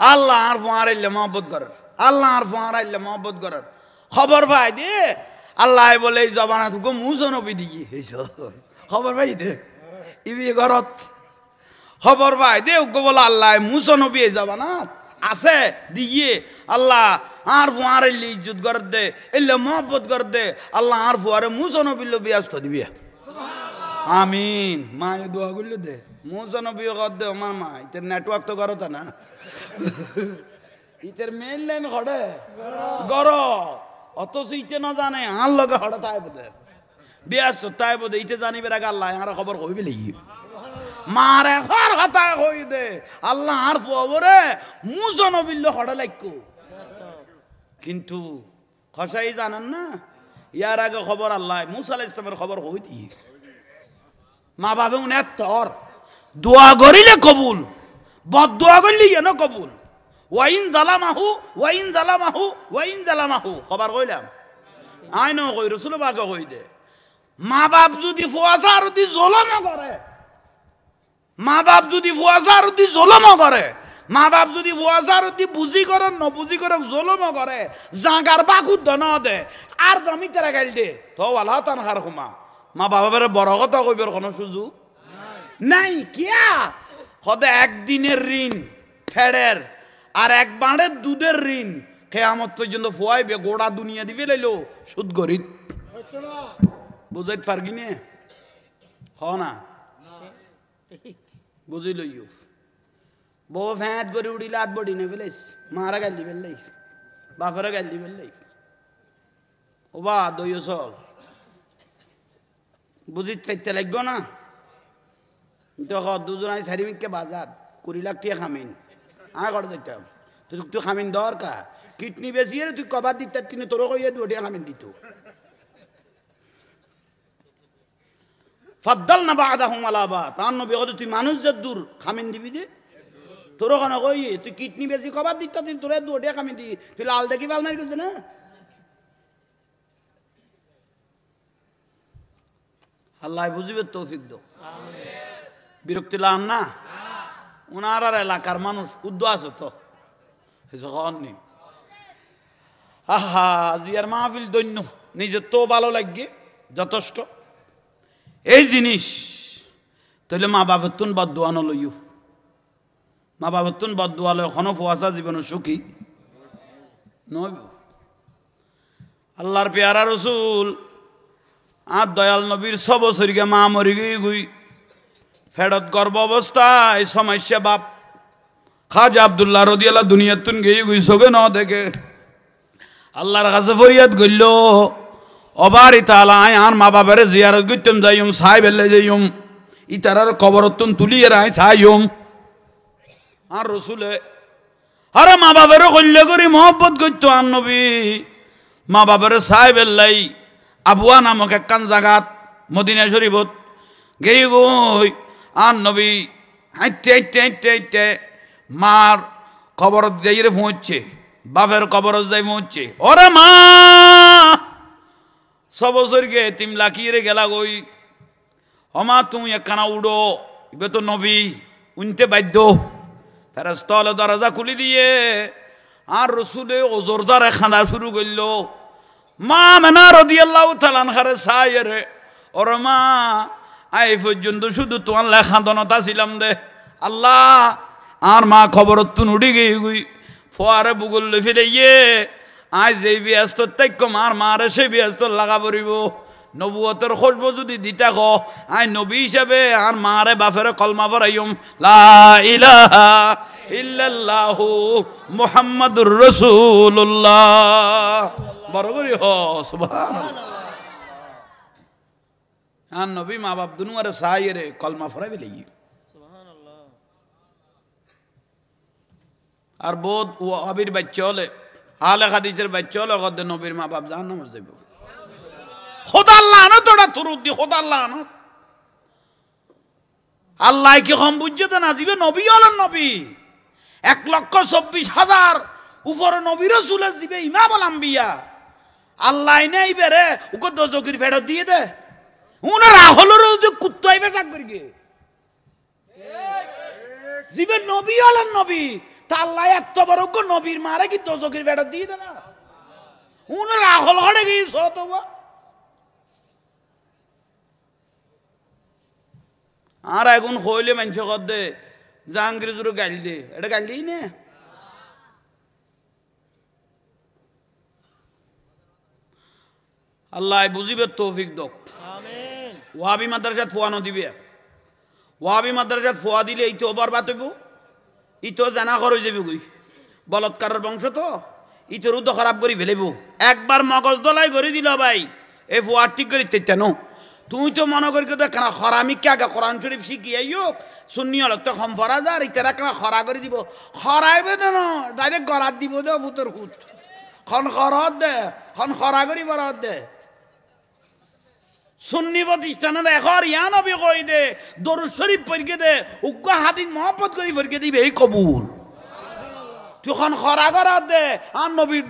আল্লাহ আর ফোঁয়ারাইলে মহব্বত করার আল্লাহ আর ফোঁয়ারাইলে মহব্বত করার খবর পাই দে আল্লাহ বলে এই জবানা তুকো মুজনবি দিই খবর পাই দে ইবি ঘরত খবর পাই দে বলে আল্লাহ মুসা নবী যাবা না আছে দিয়ে আল্লাহ আর ফুয়ারে ইজ্জত করে দে এলে মহব্বত করে দে আল্লাহ আর ফুয়ারে মুসা নবীর ব্যস্ত দিবি আমিন মা দোয়া করল দে মুসা নবী কর দে আমার মা ইতের নেটওয়ার্ক তো করো তা না ইতের মেইন লাইন হড়ে গর অথচ ইতে না জানে আর লগে হড়ে তাই বোধে ব্যস্ত তাই বোধে ইতে জানিবে আগে আল্লাহ আর খবর কইবে লাগি মারে হর হতায় হই দে আল্লাহ আর ফুয়াবরে মুসা নবীর হড়ে লাগকো কিন্তু খসাই জানেন না ইয়ার আগে খবর আল্লাহ মুসা আলাইহিস সালামের খবর হই দি মা বাবা উনি তোর দোয়া করিলে কবুল বদ দোয়া করলে কেন কবুল ওয়াইন জালামাহু ওয়াইন জালামাহু ওয়াইন জালামাহু খবর কইলাম আই ন কই রাসূল পাকে কই দে মা বাপ যদি ফুয়াসার দি জুলম করে মা বাপ যদি ফুয়াসার দি জুলম করে মা বাপ যদি ফুয়াসার দি বুঝি করে ন বুঝি করে জুলম করে জাগার বাকুদ দন দে আর জমি তেরা গাইল দে তো ওয়ালা তান হার হুমা মা বাবার বড় কথা কইবার কোনো সুযোগ নাই কিয়া হদে একদিনের ঋণ ফেড়ের আর এক বাঁড়ের দুধের ঋণ কেয়ামত পর্যন্ত ফুয়াইবে গোড়া দুনিয়া দিবে লাইলো সুদ গরিব বুঝাইতে পারগি নে হ না বুঝি লইও বউ ফ্যাঁত করে উড়িলে হাত বডি নে ফেলেছ মারা গাল দিবেন লাই বাপেরা গাল দিবেন লাই ও বা দইও চল বুঝিতে পাইতে লাগব না দুজনাই চারিমিককে বাজার 20 লাখ টাকা খামিন ঘরে যাইতাম তুই খামিন দরকার কিডনি বেশি তুই কবার দিত কিনে তোর কইয়া 2 টাকা খামিন দিত ফাদ্দাল না বাদাহুম আলা বা তার নবী কত তুই মানুষ যে দূর খামিন দিবি যে তোর কোন কই তুই কিডনি বেশি কবার দিত তুই তোরে 2 টাকা খামিন দি তুই লাল দেখি বাল মারি গেছ না আল্লাহ বুঝিবে তৌফিক দাও বিরক্তি লান না ওনার আর এলাকার মানুষ উদ্দ আছে তো নি আহা জিয়ার মাহফিল দৈন্য নিজের তো ভালো লাগে যথেষ্ট এই জিনিস তাহলে মা বাপের তুন বদুয়া নলইও মা বাপের তুন বদুয়া লয় এখনো ফুয়াশা জীবন সুখী নয় আল্লাহর পেয়ারা রসুল আর দয়াল নবীর 6 বছরকে মা মরি গই ফেরত গর্ভ অবস্থায় সমস্যা বাপ খাজা আব্দুল্লাহ রাদিয়াল্লাহু দুনিয়াত তুন গই সগে ন দেখে আল্লাহর কাছে ফরিয়াদ কইল অবারি তাআলা আর মা বাবারে জিয়ারত করতেম যাইম সাহেবেলে যাইম ইতারার কবরতুন তুলিয়ে রাই সাইম আর রসুলে আরে মা বাবারে কল্লে করি মহব্বত করতো আর নবী মা বাবারে সাহেবেল্লাই আবুয়া নামক একখান জাগাত মদিনা শরীফত গেই গই আর নবী হাইটে হাইটে হাইটে হাইটে মার কবরত যাইরে পৌঁছছে বাপের কবরত যাই পৌঁছছে ওরে মা 6 বছরকে তিম লাকিয়ে গেলা গই অমা তুমি একখানা উড়ো এবে তো নবী উনতে বাধ্য ফেরেশতা হলে দরজা খুলি দিয়ে আর রসুলে ওজোরদার খানা শুরু করল মা মেনা রাদিয়াল্লাহু তাআলা আনহারে সাইরে ওরে মা আই পর্যন্ত শুধু তোমার লেখা দনতা ছিলাম দে আল্লাহ আর মা খবরত তুন উড়ি গই ফোয়ারে বুগুল ফিরে গিয়ে আজ যেই ব্যস্ত তাইক মার মারে সেই ব্যস্ত লাগা পড়িব নবুয়তের খুশবু যদি দিতা খ আই নবী হিসাবে আর মারে বাপেরে কলমা পড়াইম লা ইলাহা ইল্লাল্লাহু মুহাম্মাদুর রাসূলুল্লাহ বড় করি হ সুবহানাল্লাহ আর নবী মা বাপ দুনুয়ারে সাইরে কলমা পড়াইবে লাগি সুবহানাল্লাহ আর বোধ ও আবির বাচ্চা হলে হালে হাদিসের বাচ্চা হলে কত নবীর মা বাপ জাহান্নামে যাবে খোদা আল্লাহ না তোরা তুরুদ্দি খোদা আল্লাহ না আল্লাহ কি কম বুঝতে না দিবে নবী হলেন নবী 1,24,000 উপরে নবী রাসূলের দিবে ইমামুল আম্বিয়া আল্লাহ নেই বেরে ওকে দজকির ফেরত দিয়ে দে উনার আহলের যে কুত্তাইবে চাক করিগে জিবে নবী হলেন নবী তা আল্লাহ এত বড় গো নবীর মারে কি দজকির ফেরত দিয়ে দে না উনার আহল হড়ে গিয়েছ তো আর এখন হইলে মানুষ দে জাহাঙ্গীর জুড়ে গাইল দে এটা গাইল দিই না আল্লাহ বুঝিবে তৌফিক দক ওয়াবি মাদ্রাসাত ফোয়ানো দিবে ওয়াবি মাদ্রাসাত ফোয়া দিলে এই তো বরবাদ হইব ই তো জানা খর হয়ে যাবে গই বলৎকারের বংশ তো ই তোর তো খারাপ করে ফেলেব একবার মগজ দলাই করে দিল ভাই এই ফোয়া ঠিক করে তেতানো তুই তো মনে করি কেন খরামি কে আগে কোরআন শরীফ শিখিয়ে হোক শুনি হল তো কম ফরা যা আর ইতারা কেন খরা করে দিব খরাইবে না ডাইরেক্ট গড়াত দিব দে ভূতর ভূত খন খরত দে খন খরা করি বরত দে সুন্নি প্রতিষ্ঠানের এখন ইয়া নবী কই দে দরুদ শরীফ পড়কে দে উগ্র হাদিস মহব্বত করি পড়কে দিবে এই কবুল তুই খন খরা করাত দে আর নবীর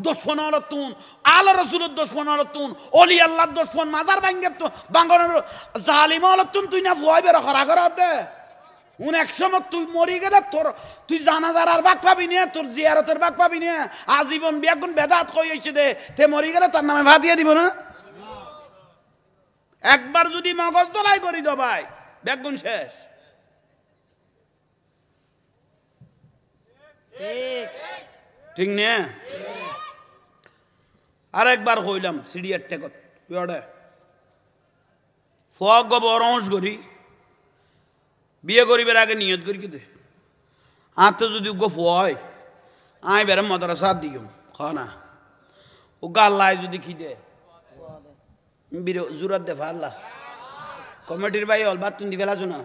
দুশ্মন তুন আল রসুলের দুশ্মন তুন অলি আল্লাহর দুশ্মন মাজার ভাঙ্গে বাঙ্গনের জালিম তুন তুই না ভয় বেরো খরা করাত দে উন একসময় তুই মরি গেলে তোর তুই জানাজার আর বাক পাবি না তোর জিয়ারতের বাক পাবি না আজীবন বেগুন বেদাত কই হইছে দে তে মরি গেলে তার নামে ভাত দিয়ে দিব না একবার যদি মগজ দলাই করি দো ভাই বেগুন শেষ ঠিক না আর একবার কইলাম সিডিয়ার টেকত পিওড়ে ফক বরঞ্চ করি বিয়ে করিবার আগে নিয়ত করি কি দে আর তো যদি গফ হয় আই বেড়ে মাদ্রাসা দিও খানা ও গাল্লায় যদি কি দে বিরো জুরাত দে ফাল্লা কমিটির ভাই অলবাদ তুমি দি ফেলাছো না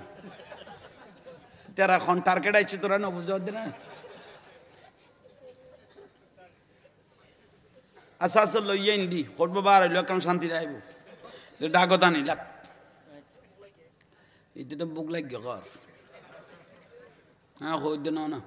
তেরা খন টার্গেট আইছে তোরা না বুঝাও দে না আসার সব লইয়ে ইন্দি খোট বাবা আর হইলো কেন শান্তি যাইব ডাকতা নি লাগ এটা তো বুক লাগ কর হ্যাঁ খোঁজ দে না